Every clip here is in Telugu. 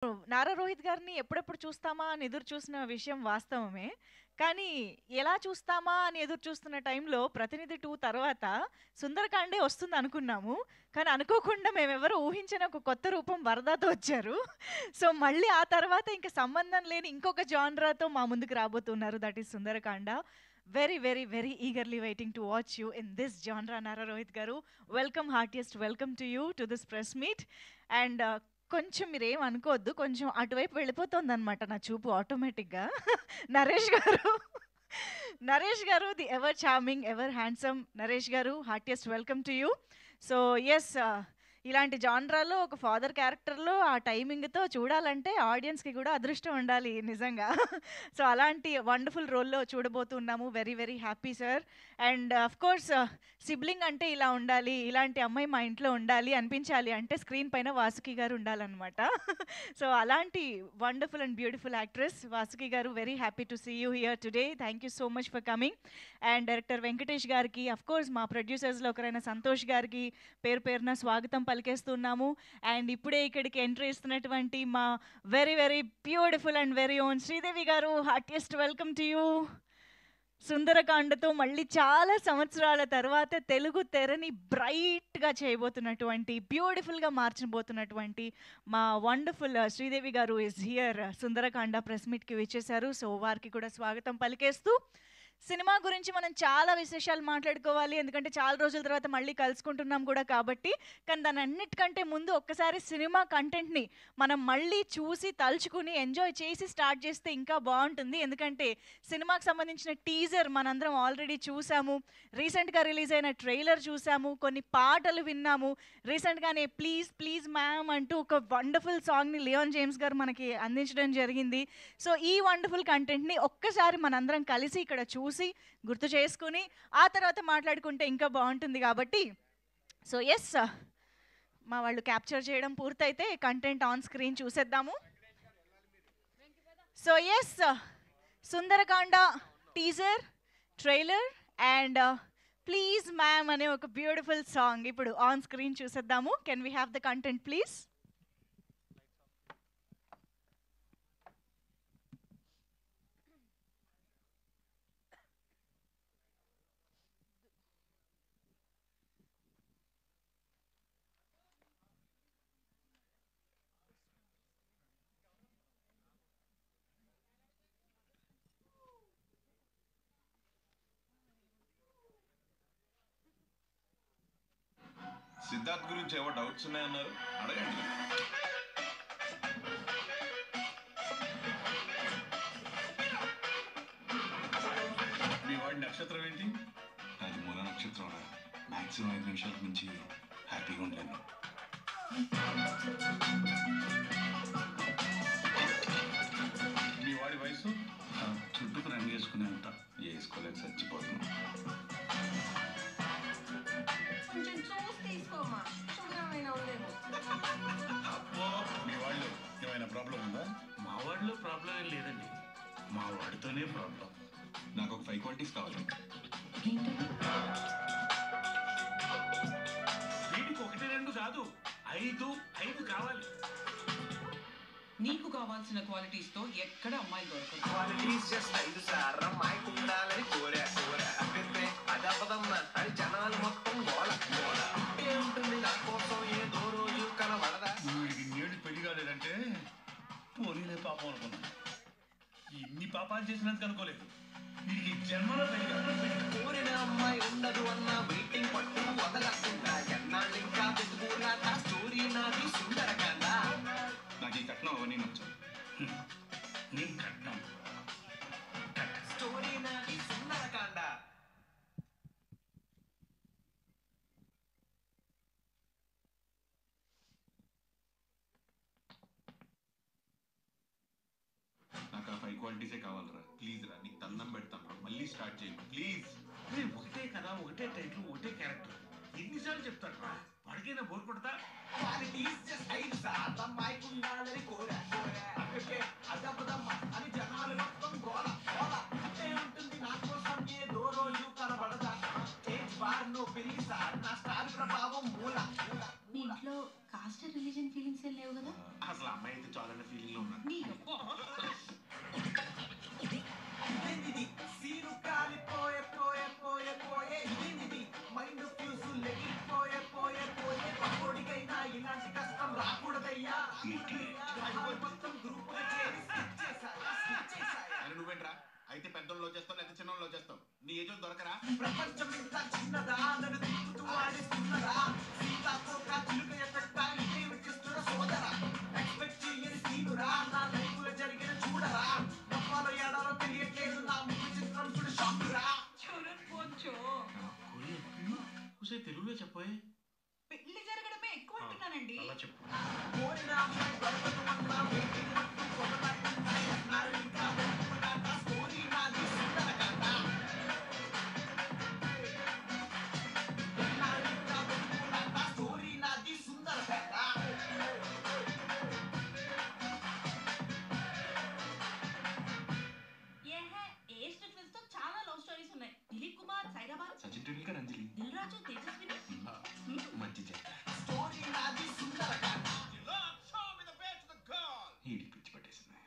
నారా రోహిత్ గారిని ఎప్పుడెప్పుడు చూస్తామా అని ఎదురు చూసిన విషయం వాస్తవమే. కానీ ఎలా చూస్తామా అని ఎదురు చూస్తున్న టైంలో 'ప్రతినిధి 2' తర్వాత 'సుందరకాండే' వస్తుందనుకున్నాము. కానీ అనుకోకుండా మేమెవరు ఊహించని ఒక కొత్త రూపం 'వరదతో' వచ్చారు. సో, మళ్ళీ ఆ తర్వాత ఇంక సంబంధం లేని ఇంకొక జానరాతో మా ముందుకు రాబోతున్నారు. That is 'Sundarakanda'. Very, very, very eagerly waiting to watch you in this genre Nara Rohit గారు. Welcome, heartiest welcome to you to this press meet. And కొంచెం మీరేం అనుకోవద్దు. కొంచెం అటువైపు వెళ్ళిపోతోందనమాట నా చూపు ఆటోమేటిక్‌గా. నరేష్ గారు, నరేష్ గారు the ever charming, ever handsome Naresh గారు, heartiest welcome to you. So, yes, ఇలాంటి జానరాలో ఒక ఫాదర్ క్యారెక్టర్‌లో ఆ టైమింగ్‌తో చూడాలంటే ఆడియన్స్‌కి కూడా అదృష్టం ఉండాలి నిజంగా. సో, అలాంటి వండర్‌ఫుల్ రోల్‌లో చూడబోతున్నాము. Very, very happy sir. And of course sibling అంటే ఇలా ఉండాలి, ఇలాంటి అమ్మాయి మా ఇంట్లో ఉండాలి అనిపించాలి అంటే స్క్రీన్ పైన వాసుకి గారు ఉండాలనమాట. సో, అలాంటి wonderful and beautiful actress Vasuki గారు, very happy to see you here today. Thank you so much for coming. And director Venkatesh గారికి, ఆఫ్‌కోర్స్ మా ప్రొడ్యూసర్స్‌లో ఒకరైన సంతోష్ గారికి పేరు పేరున స్వాగతం పలికేస్తున్నాము. అండ్ ఇప్పుడే ఇక్కడికి ఎంట్రీ ఇస్తున్నటువంటి మా very, very beautiful and very own Sridevi గారు, హార్టియెస్ట్ వెల్కమ్ టు యూ. సుందరకాండతో మళ్ళీ చాలా సంవత్సరాల తర్వాత తెలుగు తెరని బ్రైట్‌గా చేయబోతున్నటువంటి, బ్యూటిఫుల్‌గా మార్చబోతున్నటువంటి మా వండర్‌ఫుల్ శ్రీదేవి గారు ఈజ్ హియర్. సుందరకాండ ప్రెస్ మీట్‌కి విచ్చేశారు. సో, వారికి కూడా స్వాగతం పలికేస్తూ, సినిమా గురించి మనం చాలా విశేషాలు మాట్లాడుకోవాలి. ఎందుకంటే చాలా రోజుల తర్వాత మళ్ళీ కలుసుకుంటున్నాం కూడా కాబట్టి. కానీ దానన్నిటికంటే ముందు ఒక్కసారి సినిమా కంటెంట్‌ని మనం మళ్ళీ చూసి, తలుచుకుని, ఎంజాయ్ చేసి స్టార్ట్ చేస్తే ఇంకా బావుంటుంది. ఎందుకంటే సినిమాకి సంబంధించిన టీజర్ మనందరం ఆల్రెడీ చూసాము. రీసెంట్‌గా రిలీజ్ అయిన ట్రైలర్ చూసాము. కొన్ని పాటలు విన్నాము. రీసెంట్‌గానే 'ప్లీజ్ ప్లీజ్ మ్యామ్' అంటూ ఒక వండర్‌ఫుల్ సాంగ్‌ని లియోన్ జేమ్స్ గారు మనకి అందించడం జరిగింది. సో, ఈ వండర్‌ఫుల్ కంటెంట్‌ని ఒక్కసారి మనందరం కలిసి ఇక్కడ చూసి, గుర్తు చేసుకుని, ఆ తర్వాత మాట్లాడుకుంటే ఇంకా బావుంటుంది కాబట్టి. సో, యెస్, మా వాళ్ళు క్యాప్చర్ చేయడం పూర్తయితే కంటెంట్ ఆన్ స్క్రీన్ చూసేద్దాము. So, yes, Sundarakanda teaser, trailer and 'please ma'am' అనే ఒక బ్యూటిఫుల్ సాంగ్ ఇప్పుడు ఆన్ స్క్రీన్ చూసేద్దాము. Can we have the content please? Siddharth గురించి ఏవో డౌట్స్ ఉన్నాయన్నారు, అడగండి. మీ వాడి నక్షత్రం ఏంటి? అది మూల నక్షత్రం. మాక్సిమం 5 నిమిషాలకు మించి హ్యాపీగా ఉండలేను. మీ వాడి వయసు? చుట్టూ రంగు వేసుకునేంత వేసుకోలేక చచ్చిపోతున్నాం. కొంచెం చూసి తీసుకోమా, షుగర్ ఏమైనా ఉందేమో. అబ్బో, మీ వాళ్ళు ఏమైనా ప్రాబ్లం ఉందా? మా వాడిలో ప్రాబ్లం ఏం లేదండి, మా వాడితోనే ప్రాబ్లం. నాకు ఒక 5 క్వాలిటీస్ కావాలి. వీడికి 1, 2 కాదు, 5 కావాలి. నీకు కావాల్సిన క్వాలిటీస్ తో ఎక్కడ అమ్మాయి దొరకదు. క్వాలిటీస్ జస్ట్ 5 సార్ అమ్మాయికి ఉండాలని కోరా అబ్బే అదబ్బదమ్మ అని జనాలు మొత్తం గోల గోల ఉంటుంది. నా కోసం ఏదో రోజు కనబడదా? వీడికి నేడు పెళ్లి కాలేదంటే పోనీలే పాపం అనుకున్నాను. ఇన్ని పాపాలు చేసినందుకు అనుకోలేదు. వీడికి జన్మలో పెళ్లి కాలేదు. కోరిన అమ్మాయి ఉండదు అన్న వెయిటింగ్ పట్టు వదలకుండా ఎన్నాళ్ళు ఇంకా వెతుకులాట. స్టోరీ నాది సుందరకాండ. నాకు ఈ కట్నం అవన్నీ నచ్చదు. నీ కట్నం స్టోరీ నాది సుందరకాండ. నాకు ఆ 5 క్వాలిటీసే కావాలరా. ప్లీజ్ రా, నీకు దండం పెడతాను రా, మళ్ళీ స్టార్ట్ చేయండి ప్లీజ్. ఒకటే కదా, ఒకటే టైటిల్, ఒకటే క్యారెక్టర్. ఎన్నిసార్లు చెప్తాడు రా? వాడికైనా బోర్ కొడతా? క్వాలిటీస్ జస్ట్ 5 సార్ అమ్మాయికి ఉండాలని కోరా అబ్బే అదబ్బదమ్మ అని జనాలు మొత్తం గోల గోల ఉంటుంది. నా కోసం ఏదో రోజు కనబడదా? స్టేజ్ బార్ లో పెరిగి సార్ నా స్టార్ ప్రభావం మూల. మీ ఇంట్లో కాస్ట్ రిలీజన్ ఫీలింగ్స్ ఏం లేవు కదా? అసలు అమ్మాయి అయితే చాలని ఫీల్ మొత్తం గ్రూపుగా చేరి skit చేశారు. అని నువ్వేంట్రా అయితే పెద్దోళ్ళు చేస్తావు లేకపోతే చిన్నోళ్ళు చేస్తావు నీ ఏజో దొరకరా ప్రపంచం ఇంత చిన్నదా నన్ను తిప్పుతూ ఆడిస్తున్నదా సీతాకోక చిలుక ఎఫెక్ట్ అంటే విచిత్ర సోదరా ఎక్స్పెక్ట్ చేయని సీనురా నా లైఫ్లో జరిగిన చూడరా నవ్వాలో ఏడాలో తెలియట్లేదు నా ముఖ చిత్రం చూడు షాకురా చూడకపోవచ్చు తెలుగులో చెప్పోయే పెళ్లి జరగడమే ఎక్కువ అంటున్నానండి. అలా చెప్పు కోరిన అమ్మాయి దొరకదు అన్నా వెయిటింగ్ అంటూ కొనలాడుతుంటా అన్నారు ఇంకా వెతుకులాట స్టోరీ నాది సుందర కథ అన్నారు ఇంకా వెతుకులాట స్టోరీ నాది సుందర కథ ఏజ్ డిఫరెన్స్ తో చాలా లవ్ స్టోరీస్ ఉన్నాయి. దిలీప్ కుమార్, సైరాబాద్, సచిన్ టెండూల్కర్ అంజలి దిల్ రాజు, తేజస్విని. మంచి చేస్తా స్టోరీ నాది సుందర కథ ఈడి పిచ్చి పట్టేసింది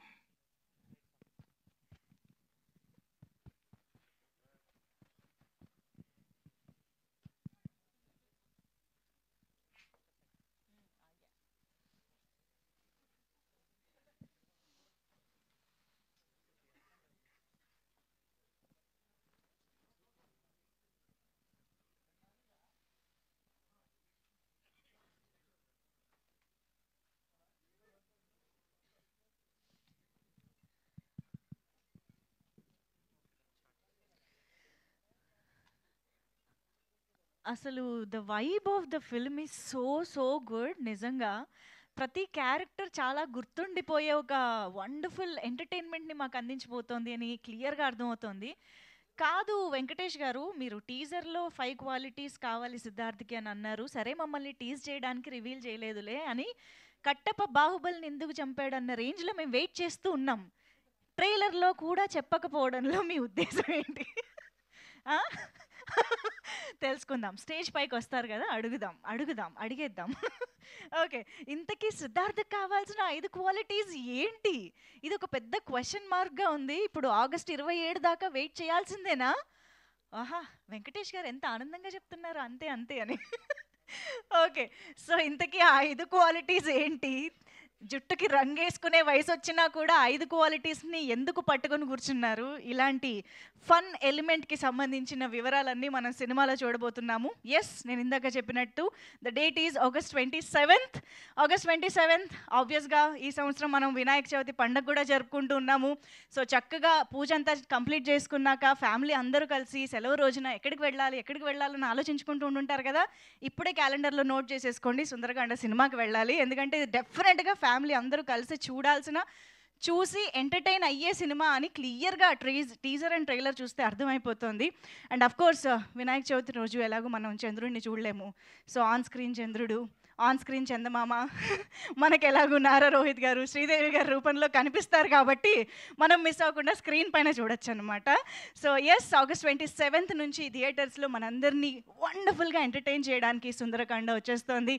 అసలు the vibe of the film is so good. నిజంగా ప్రతి క్యారెక్టర్ చాలా గుర్తుండిపోయే ఒక వండర్ఫుల్ ఎంటర్టైన్మెంట్ని మాకు అందించిపోతుంది అని క్లియర్గా అర్థమవుతుంది. కాదు వెంకటేష్ గారు, మీరు టీజర్లో 5 క్వాలిటీస్ కావాలి సిద్ధార్థ్కి అని అన్నారు. సరే మమ్మల్ని టీజ్ చేయడానికి రివీల్ చేయలేదులే అని కట్టప్ప బాహుబలిని ఎందుకు చంపాడన్న రేంజ్లో మేము వెయిట్ చేస్తూ ఉన్నాం. ట్రైలర్లో కూడా చెప్పకపోవడంలో మీ ఉద్దేశం ఏంటి? తెలుసుకుందాం. స్టేజ్ పైకి వస్తారు కదా, అడిగేద్దాం. ఓకే, ఇంతకీ సిద్ధార్థకు కావాల్సిన 5 క్వాలిటీస్ ఏంటి? ఇది ఒక పెద్ద క్వశ్చన్ మార్క్గా ఉంది. ఇప్పుడు ఆగస్ట్ 27 దాకా వెయిట్ చేయాల్సిందేనా? ఆహా, వెంకటేష్ గారు ఎంత ఆనందంగా చెప్తున్నారు, అంతే అని. ఓకే, సో ఇంతకీ ఆ 5 క్వాలిటీస్ ఏంటి? జుట్టుకి రంగేసుకునే వయసు వచ్చినా కూడా 5 క్వాలిటీస్ని ఎందుకు పట్టుకొని కూర్చున్నారు? ఇలాంటి ఫన్ ఎలిమెంట్కి సంబంధించిన వివరాలన్నీ మనం సినిమాలో చూడబోతున్నాము. ఎస్, నేను ఇందాక చెప్పినట్టు the date is August 27th. August 27th ఆబ్వియస్గా ఈ సంవత్సరం మనం వినాయక చవితి పండుగ కూడా జరుపుకుంటూ ఉన్నాము. సో చక్కగా పూజ అంతా కంప్లీట్ చేసుకున్నాక ఫ్యామిలీ అందరూ కలిసి సెలవు రోజున ఎక్కడికి వెళ్ళాలని ఆలోచించుకుంటూ ఉంటుంటారు కదా. ఇప్పుడే క్యాలెండర్లో నోట్ చేసేసుకోండి, సుందరకాండ సినిమాకి వెళ్ళాలి. ఎందుకంటే డెఫినెట్గా ఫ్యామిలీ అందరూ కలిసి చూసి ఎంటర్టైన్ అయ్యే సినిమా అని క్లియర్గా టీజర్ అండ్ ట్రైలర్ చూస్తే అర్థమైపోతుంది. And of course Vinayaka Chavithi రోజు ఎలాగో మనం చంద్రుడిని చూడలేము. సో ఆన్ స్క్రీన్ చంద్రుడు, ఆన్ స్క్రీన్ చందమామ మనకు ఎలాగో నారా రోహిత్ గారు, శ్రీదేవి గారి రూపంలో కనిపిస్తారు కాబట్టి మనం మిస్ అవ్వకుండా స్క్రీన్ పైన చూడొచ్చు అనమాట. సో ఎస్, ఆగస్ట్ 27th నుంచి థియేటర్స్లో మనందరినీ వండర్ఫుల్గా ఎంటర్టైన్ చేయడానికి సుందరకాండ వచ్చేస్తోంది.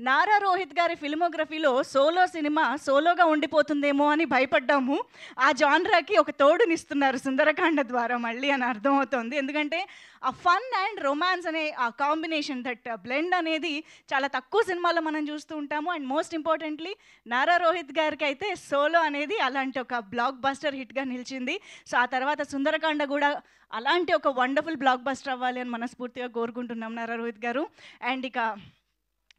నారా రోహిత్ గారి ఫిల్మోగ్రఫీలో సోలో సినిమా సోలోగా ఉండిపోతుందేమో అని భయపడ్డాము. ఆ జాన్రాకి ఒక తోడునిస్తున్నారు సుందరకాండ ద్వారా మళ్ళీ అని అర్థమవుతుంది. ఎందుకంటే ఆ ఫన్ అండ్ రొమాన్స్ అనే ఆ కాంబినేషన్, దట్ బ్లెండ్ అనేది చాలా తక్కువ సినిమాలో మనం చూస్తూ ఉంటాము. And most importantly Nara Rohit గారికి అయితే సోలో అనేది అలాంటి ఒక బ్లాక్ బస్టర్ హిట్గా నిలిచింది. సో ఆ తర్వాత సుందరకాండ కూడా అలాంటి ఒక వండర్ఫుల్ బ్లాక్ బస్టర్ అవ్వాలి అని మనస్ఫూర్తిగా కోరుకుంటున్నాం నారా రోహిత్ గారు. అండ్ ఇక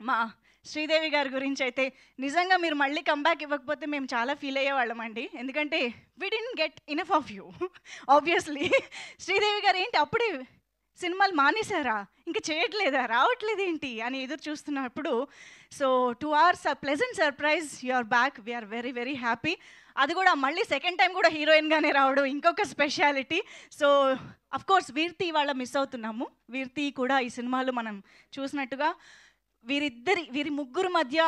మా శ్రీదేవి గారి గురించి అయితే నిజంగా మీరు మళ్ళీ కంబ్యాక్ ఇవ్వకపోతే మేము చాలా ఫీల్ అయ్యేవాళ్ళం అండి. ఎందుకంటే we didn't get enough of you. Obviously Sridevi గారు ఏంటి అప్పుడే సినిమాలు మానేశారా, ఇంకా చేయట్లేదా, రావట్లేదు ఏంటి అని ఎదురు చూస్తున్నప్పుడు so to our pleasant surprise you are back. We're very very happy. అది కూడా మళ్ళీ సెకండ్ టైం కూడా హీరోయిన్గానే రావడం ఇంకొక స్పెషాలిటీ. సో అఫ్కోర్స్ వీర్తి వాళ్ళ మిస్ అవుతున్నాము. వీర్తి కూడా ఈ సినిమాలో మనం చూసినట్టుగా వీరి ముగ్గురు మధ్య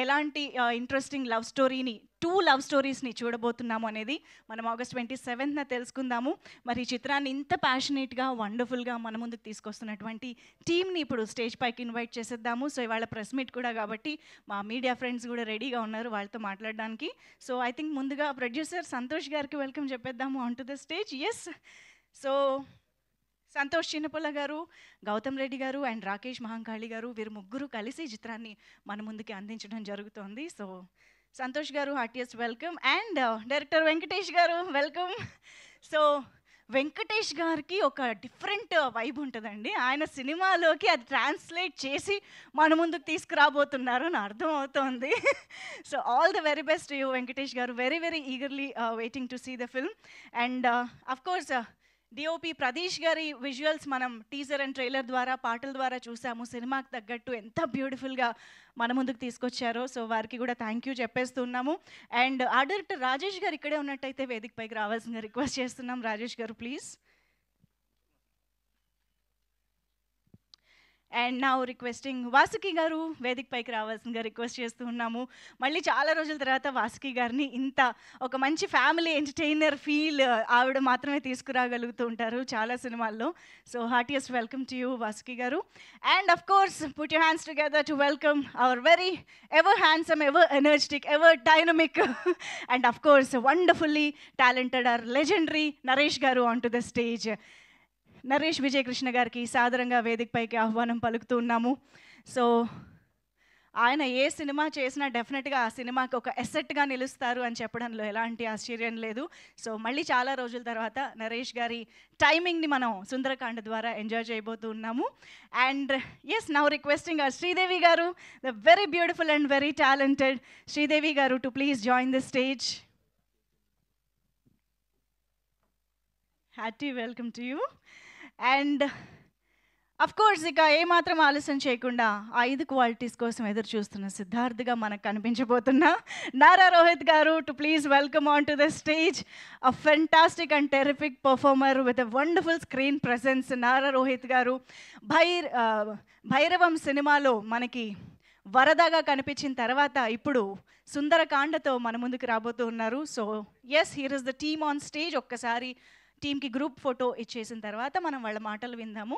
ఎలాంటి ఇంట్రెస్టింగ్ లవ్ స్టోరీని, 2 లవ్ స్టోరీస్ని చూడబోతున్నాము అనేది మనం ఆగస్ట్ 27th తెలుసుకుందాము. మరి ఈ చిత్రాన్ని ఇంత ప్యాషనేట్గా వండర్ఫుల్గా మన ముందుకు తీసుకొస్తున్నటువంటి టీమ్ని ఇప్పుడు స్టేజ్ పైకి ఇన్వైట్ చేసేద్దాము. సో ఇవాళ ప్రెస్ మీట్ కూడా కాబట్టి మా మీడియా ఫ్రెండ్స్ కూడా రెడీగా ఉన్నారు వాళ్ళతో మాట్లాడడానికి. సో ఐ థింక్ ముందుగా ప్రొడ్యూసర్ సంతోష్ గారికి వెల్కమ్ చెప్పేద్దాము on to the stage. Yes, so Santosh Chinnapulla గారు, గౌతమ్ రెడ్డి గారు అండ్ రాకేష్ మహంకాళి గారు, వీరు ముగ్గురు కలిసి చిత్రాన్ని మన ముందుకి అందించడం జరుగుతోంది. సో సంతోష్ గారు heartiest welcome. And director Venkatesh గారు వెల్కమ్. సో వెంకటేష్ గారికి ఒక డిఫరెంట్ వైబ్ ఉంటుందండి. ఆయన సినిమాలోకి అది ట్రాన్స్లేట్ చేసి మన ముందుకు తీసుకురాబోతున్నారు అని అర్థం అవుతోంది. So all the very best you Venkatesh గారు. Very very eagerly waiting to see the film. And of course DOP Pradeesh గారి విజువల్స్ మనం టీజర్ అండ్ ట్రైలర్ ద్వారా పాటల ద్వారా చూసాము. సినిమాకి తగ్గట్టు ఎంత బ్యూటిఫుల్గా మన ముందుకు తీసుకొచ్చారో. సో వారికి కూడా థ్యాంక్ యూ చెప్పేస్తున్నాము. అండ్ ఆ డైరెక్టర్ రాజేష్ గారు ఇక్కడే ఉన్నట్టయితే వేదిక పైకి రావాల్సిందిగా రిక్వెస్ట్ చేస్తున్నాం. రాజేష్ గారు ప్లీజ్. అండ్ నా రిక్వెస్టింగ్ వాసుకి గారు వేదిక పైకి రావాల్సిందిగా రిక్వెస్ట్ చేస్తూ ఉన్నాము. మళ్ళీ చాలా రోజుల తర్వాత వాసుకి గారిని ఇంత ఒక మంచి ఫ్యామిలీ ఎంటర్టైనర్ ఫీల్ ఆవిడ మాత్రమే తీసుకురాగలుగుతూ ఉంటారు చాలా సినిమాల్లో. So heartiest welcome to you Vasuki గారు. And of course put your hands together to welcome our very ever handsome, ever energetic, ever dynamic and of course wonderfully talented or legendary Naresh గారు on to the stage. Naresh Vijayakrishna గారికి సాదరంగా వేదికపైకి ఆహ్వానం పలుకుతూ ఉన్నాము. సో ఆయన ఏ సినిమా చేసినా డెఫినెట్గా ఆ సినిమాకి ఒక ఎసెట్గా నిలుస్తారు అని చెప్పడంలో ఎలాంటి ఆశ్చర్యం లేదు. సో మళ్ళీ చాలా రోజుల తర్వాత నరేష్ గారి టైమింగ్ని మనం సుందరకాండ ద్వారా ఎంజాయ్ చేయబోతూ ఉన్నాము. And yes now requesting Sridevi గారు, the very beautiful and very talented Sridevi గారు, to please join the stage. Hearty welcome to you. And of course ఇక ఏమాత్రం ఆలస్యం చేయకుండా 5 క్వాలిటీస్ కోసం ఎదురు చూస్తున్న సిద్ధార్థ్గా మనకు కనిపించబోతున్న నారా రోహిత్ గారు, to please welcome on to the stage. A fantastic and terrific performer with a wonderful screen presence Nara Rohit గారు. భైరవం సినిమాలో మనకి వరదగా కనిపించిన తర్వాత ఇప్పుడు సుందరకాండతో మన ముందుకు రాబోతూ ఉన్నారు. So yes, here is the team on stage. ఒక్కసారి టీమ్కి గ్రూప్ ఫోటో ఇచ్చేసిన తర్వాత మనం వాళ్ళ మాటలు విందాము.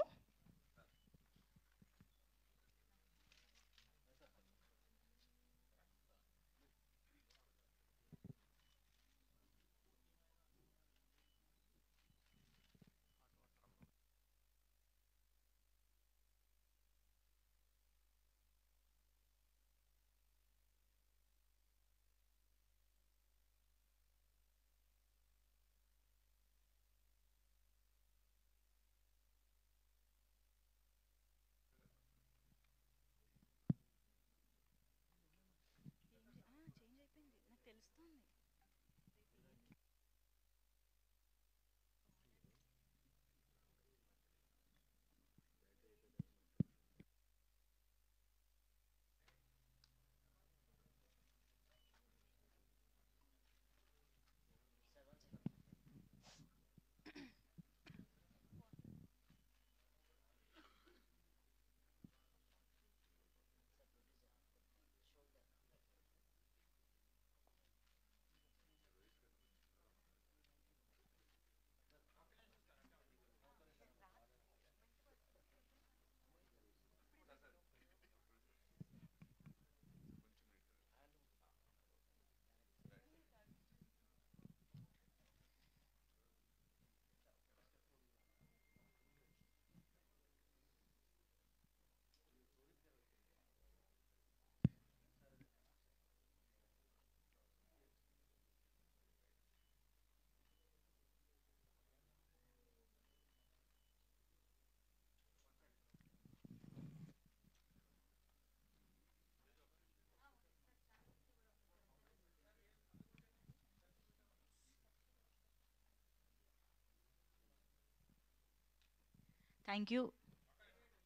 Thank you.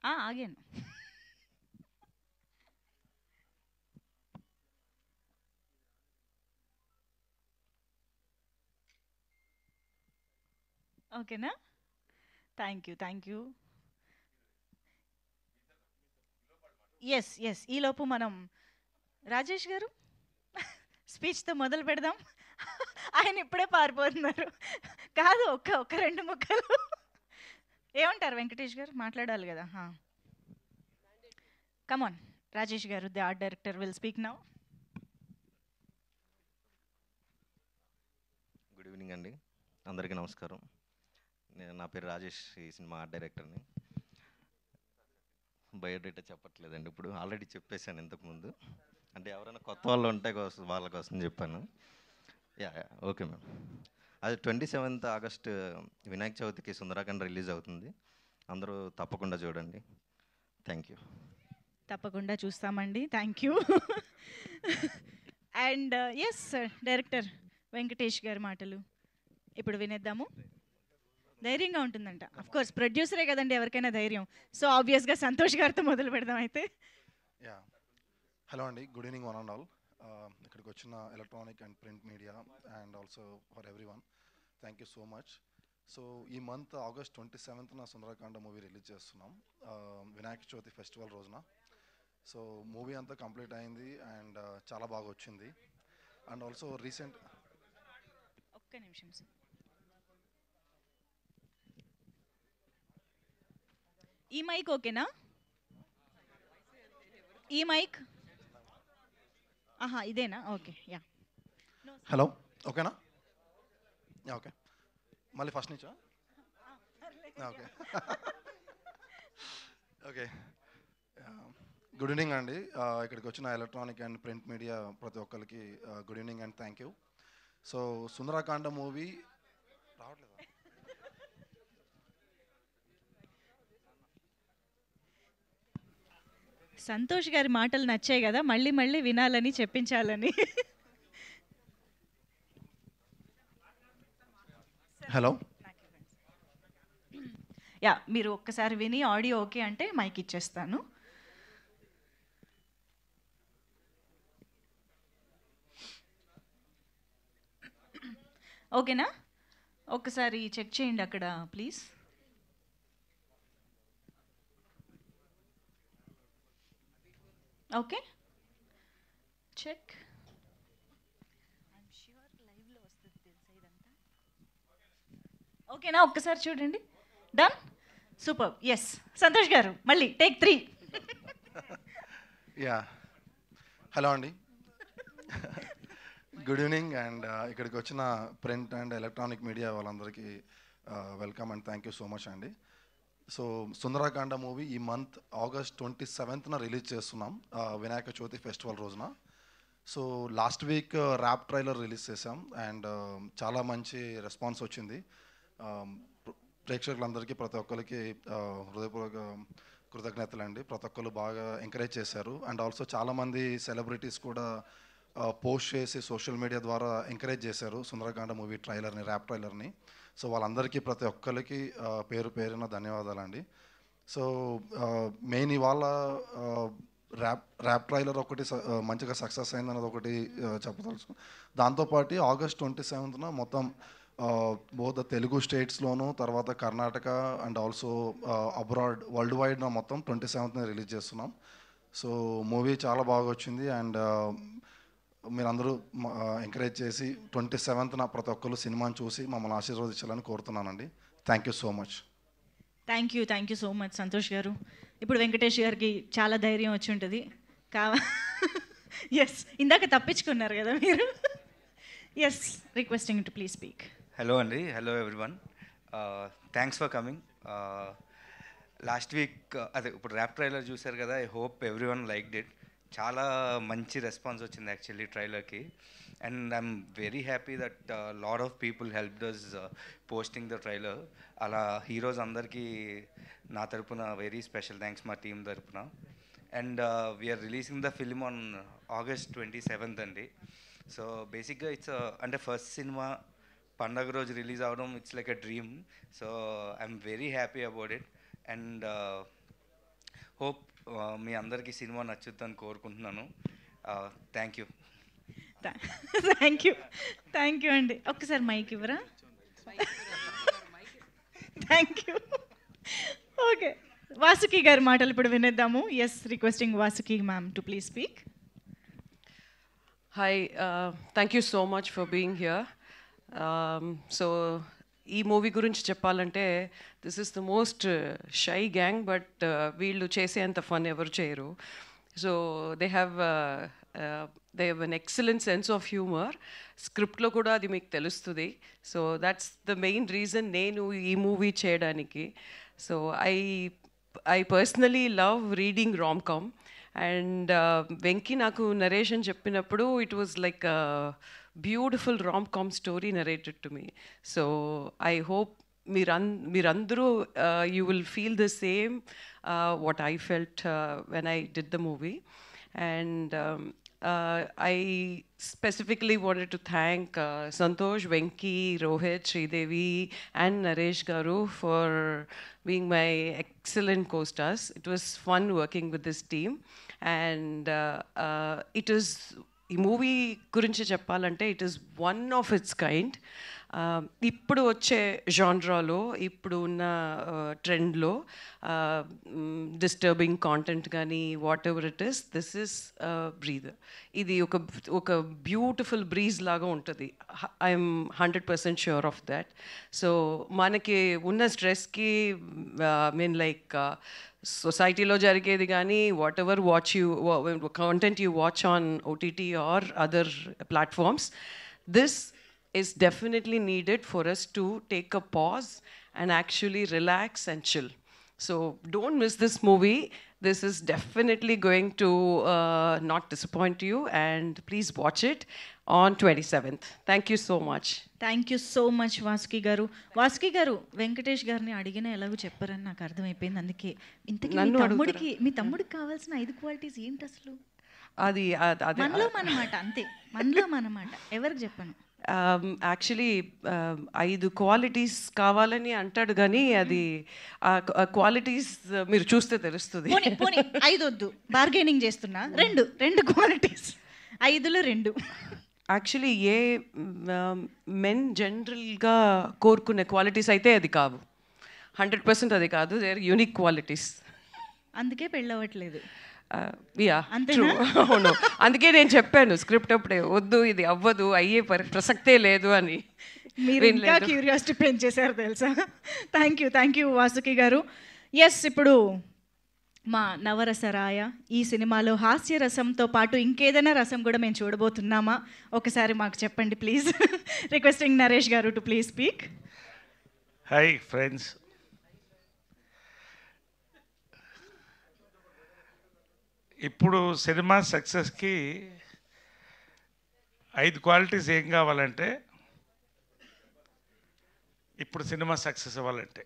ఆగాను. ఓకేనా? Thank you. ఎస్ ఈలోపు మనం రాజేష్ గారు స్పీచ్తో మొదలు పెడదాం. ఆయన ఇప్పుడే పారిపోతున్నారు. కాదు, ఒక్క 2 ముక్కలు ఏమంటారు వెంకటేష్ గారు? మాట్లాడాలి కదా. కమాన్ రాజేష్ గారు, the art director will speak now. Good evening అండి, అందరికీ నమస్కారం. నా పేరు రాజేష్, ఈ సినిమా ఆర్ట్ డైరెక్టర్ని. బయోడేటా చెప్పట్లేదండి, ఇప్పుడు ఆల్రెడీ చెప్పేశాను ఇంతకుముందు. అంటే ఎవరైనా కొత్త వాళ్ళు ఉంటే వాళ్ళ కోసం చెప్పాను. Yeah okay ma'am. అది 27th ఆగస్ట్ వినాయక చవితికి సుందరాఖండ్ రిలీజ్ అవుతుంది. అందరూ తప్పకుండా చూడండి. Thank you. తప్పకుండా చూస్తామండి. Thank you. And yes director Venkatesh గారి మాటలు ఇప్పుడు వినేద్దాము. ధైర్యంగా ఉంటుందంట. అఫ్ కోర్స్ ప్రొడ్యూసరే కదండి ఎవరికైనా ధైర్యం. సో ఆబ్వియస్గా సంతోష్ గారితో మొదలు పెడదాం అయితే. యా హలో అండి, good evening one and all. ఇక్కడికి వచ్చిన electronic and print media and also for everyone, thank you so much. So ఈ month August 27th Sundarakanda movie release చేస్తున్నాం వినాయక చవితి ఫెస్టివల్ రోజున. సో మూవీ అంతా కంప్లీట్ అయింది అండ్ చాలా బాగా వచ్చింది. అండ్ ఆల్సో రీసెంట్ ఒక్క నిమిషం సార్. ఈ మైక్ ఓకేనా? ఈ మైక్ ఇదేనా? Okay yeah. హలో ఓకేనా? ఓకే, మళ్ళీ ఫస్ట్ నుంచా? Okay okay. గుడ్ ఈవినింగ్ అండి. ఇక్కడికి వచ్చిన ఎలక్ట్రానిక్ అండ్ ప్రింట్ మీడియా ప్రతి ఒక్కరికి good evening and thank you. So Sundarakanda movie రావట్లేదా? సంతోష్ గారి మాటలు నచ్చాయి కదా, మళ్ళీ మళ్ళీ వినాలని చెప్పించాలని. హలో యా, మీరు ఒక్కసారి విని ఆడియో ఓకే అంటే మైక్ ఇచ్చేస్తాను. ఓకేనా? ఒక్కసారి చెక్ చేయండి అక్కడ ప్లీజ్. Okay check. ఓకేనా? ఒక్కసారి చూడండి. Done, super. Yes Santosh garu మళ్ళీ టేక్ 3. యా హలో అండి, గుడ్ ఈవినింగ్ అండ్ ఇక్కడికి వచ్చిన ప్రింట్ అండ్ ఎలక్ట్రానిక్ మీడియా వాళ్ళందరికీ welcome and thank you so much అండి. సో సుందరాకాండ మూవీ ఈ మంత్ ఆగస్ట్ 27th రిలీజ్ చేస్తున్నాం వినాయక చవితి ఫెస్టివల్ రోజున. So last week rap trailer release చేసాం అండ్ చాలా మంచి రెస్పాన్స్ వచ్చింది. ప్రేక్షకులందరికీ ప్రతి ఒక్కరికి హృదయపూర్వక కృతజ్ఞతలు అండి. ప్రతి ఒక్కరు బాగా ఎంకరేజ్ చేశారు అండ్ ఆల్సో చాలామంది సెలబ్రిటీస్ కూడా పోస్ట్ చేసి సోషల్ మీడియా ద్వారా ఎంకరేజ్ చేశారు సుందరకాండ మూవీ ట్రైలర్ని, ర్యాప్ ట్రైలర్ని. సో వాళ్ళందరికీ ప్రతి ఒక్కరికి పేరు పేరున ధన్యవాదాలండి. సో మెయిన్ ఇవాళ ర్యాప్ ట్రైలర్ ఒకటి మంచిగా సక్సెస్ అయిందన్నది ఒకటి చెప్పదలుచు. దాంతోపాటు ఆగస్ట్ 27th మొత్తం బోత్ తెలుగు స్టేట్స్లోను, తర్వాత Karnataka and also abroad world wide మొత్తం 27th రిలీజ్ చేస్తున్నాం. సో మూవీ చాలా బాగా వచ్చింది అండ్ మీరందరూ ఎంకరేజ్ చేసి 27th ప్రతి ఒక్కరు సినిమాని చూసి మమ్మల్ని ఆశీర్వదించాలని కోరుతున్నానండి. Thank you so much. Thank you so much Santosh గారు. ఇప్పుడు వెంకటేష్ గారికి చాలా ధైర్యం వచ్చి ఉంటుంది ఎస్, ఇందాక తప్పించుకున్నారు కదా మీరు. Yes, requesting to please speak. Hello అండి, hello everyone, thanks for coming. Last week అదే ఇప్పుడు ర్యాప్ ట్రైలర్ చూశారు కదా, I hope everyone liked it. చాలా మంచి రెస్పాన్స్ వచ్చింది యాక్చువల్లీ ట్రైలర్కి and I'm very happy that lot of people helped us posting the trailer. అలా హీరోస్ అందరికీ నా తరపున వెరీ స్పెషల్ థ్యాంక్స్ మా టీం తరపున. And we're releasing the film on August 27th అండి. సో బేసిక్గా ఇట్స్ అంటే ఫస్ట్ సినిమా పండగ రోజు రిలీజ్ అవ్వడం it's like a dream. So I'm very happy about it and hope మీ అందరికీ సినిమా నచ్చుద్దని కోరుకుంటున్నాను. Thank you. థ్యాంక్ యూ అండి. ఒక్కసారి మైక్ ఇవ్వరా? Thank you. ఓకే, వాసుకి గారి మాటలు ఇప్పుడు వినేద్దాము. Yes, requesting Vasuki ma'am to please speak. Hi, thank you so much for being here. So, ఈ మూవీ గురించి చెప్పాలంటే this is the most shy gang, but వీళ్ళు చేసేంత ఫన్ ఎవరు చేయరు. So they have an excellent sense of humour. స్క్రిప్ట్లో కూడా అది మీకు తెలుస్తుంది. So that's the main reason నేను ఈ మూవీ చేయడానికి. So I personally love reading rom-com and Venky నాకు నరేషన్ చెప్పినప్పుడు it was like beautiful romcom story narrated to me. So I hope మీరందరూ you will feel the same what I felt when I did the movie. And I specifically wanted to thank Santosh, Venki, Rohit, Sridevi and Naresh Garu for being my excellent co-stars. It was fun working with this team, and it is ఈ మూవీ గురించి చెప్పాలంటే it is one of its kind. ఇప్పుడు వచ్చే జాన్రాలో ఇప్పుడు ఉన్న ట్రెండ్లో డిస్టర్బింగ్ కాంటెంట్ కానీ whatever it is, this is breather. ఇది ఒక బ్యూటిఫుల్ బ్రీజ్ లాగా ఉంటుంది. I'm 100% sure of that. So మనకి ఉన్న స్ట్రెస్కి మీన్ లైక్ సొసైటీలో జరిగేది కానీ whatever content you watch on OTT or other platforms, this is definitely needed for us to take a pause and actually relax and chill. So don't miss this movie. This is definitely going to not disappoint you, and please watch it on 27th. Thank you so much. Thank you so much Vasuki గారు. వాసుకి గారు, వెంకటేష్ గారిని అడిగిన ఎలాగో చెప్పారని నాకు అర్థమైపోయింది. అందుకే ఇంతకీ మీ తమ్ముడికి కావాల్సిన 5 క్వాలిటీస్ ఏంటి అసలు? అది మనలో మనమాట, అంతే, మనలో మనమాట, ఎవరికి చెప్పను. యాక్చువల్లీ 5 క్వాలిటీస్ కావాలని అంటాడు కానీ అది క్వాలిటీస్ మీరు చూస్తే తెలుస్తుంది. 5 వద్దు, బార్గెనింగ్ చేస్తున్నా. 2 క్వాలిటీస్, 5లో 2. యాక్చువల్లీ ఏ మెన్ జనరల్గా కోరుకునే క్వాలిటీస్ అయితే అది కావు, 100% అది కాదు. They are unique qualities. అందుకే పెళ్ళవట్లేదు. అవును, అందుకే నేను చెప్పాను స్క్రిప్ట్ అప్పుడే, వద్దు ఇది అవ్వదు, అయ్యే ప్రసక్తే లేదు అని. మీరు ఇంకా క్యూరియాసిటీ పెంచేశారు తెలుసా. థ్యాంక్ యూ వాసుకి గారు. ఎస్, ఇప్పుడు మా నవరసరాయ ఈ సినిమాలో హాస్య రసంతో పాటు ఇంకేదైనా రసం కూడా మేము చూడబోతున్నామా? ఒకసారి మాకు చెప్పండి ప్లీజ్. రిక్వెస్టింగ్ నరేష్ గారు to please speak. Hi friends, ఇప్పుడు సినిమా సక్సెస్కి 5 క్వాలిటీస్ ఏం కావాలంటే, ఇప్పుడు సినిమా సక్సెస్ అవ్వాలంటే,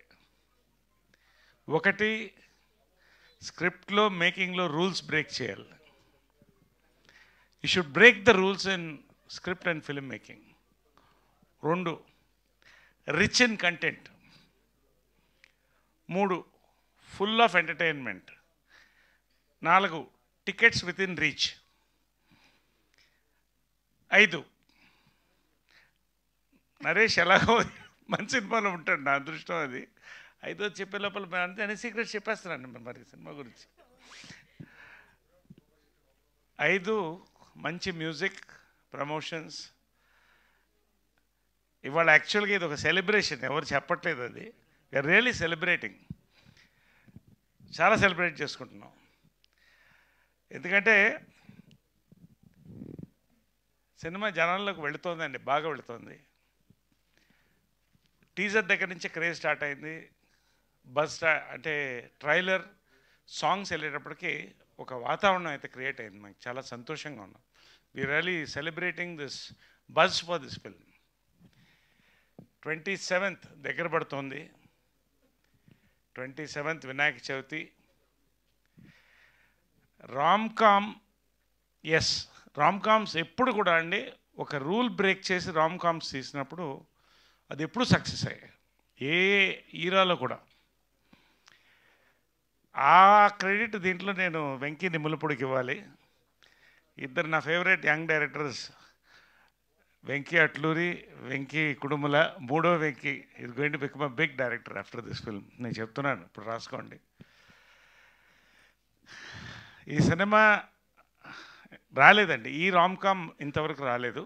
1 స్క్రిప్ట్లో మేకింగ్లో రూల్స్ బ్రేక్ చేయాలి. You should break the rules in script and film making. 2 rich in content. 3 full of entertainment. 4 tickets with in reach. 5 Naresh ఎలాగో మంచి సినిమాలో ఉంటాడు, నా అదృష్టం అది. 5 చెప్పే లోపల అంతే అనే సీక్రెట్స్ చెప్పేస్తున్నాను మరి సినిమా గురించి. 5 మంచి మ్యూజిక్, ప్రమోషన్స్. ఇవాళ యాక్చువల్గా ఇది ఒక సెలబ్రేషన్, ఎవరు చెప్పట్లేదు అది. వీఆర్ రియలీ సెలబ్రేటింగ్, చాలా సెలబ్రేట్ చేసుకుంటున్నాం. ఎందుకంటే సినిమా జనాల్లోకి వెళుతోందండి, బాగా వెళుతోంది. టీజర్ దగ్గర నుంచి క్రేజ్ స్టార్ట్ అయింది. అంటే ట్రైలర్, సాంగ్స్ వెళ్ళేటప్పటికి ఒక వాతావరణం అయితే క్రియేట్ అయింది. మనకి చాలా సంతోషంగా ఉన్నాం. We really celebrating this buzz for this film. 27th దగ్గర పడుతోంది. 27th Vinayaka Chavithi. Romcom, yes, romcoms ఎప్పుడు కూడా అండి ఒక రూల్ బ్రేక్ చేసి రామ్కామ్స్ తీసినప్పుడు అది ఎప్పుడు సక్సెస్ అయ్యాయి, ఏ ఈరాలో కూడా. ఆ క్రెడిట్ దీంట్లో నేను వెంకీ నిమ్మలపూడికి ఇవ్వాలి. 2 నా favourite young directors, Venky Atluri, Venky Kudumula. 3వ Venky is going to become a big director after this film. నేను చెప్తున్నాను, ఇప్పుడు రాసుకోండి. ఈ సినిమా రాలేదండి, ఈ రామ్కామ్ ఇంతవరకు రాలేదు,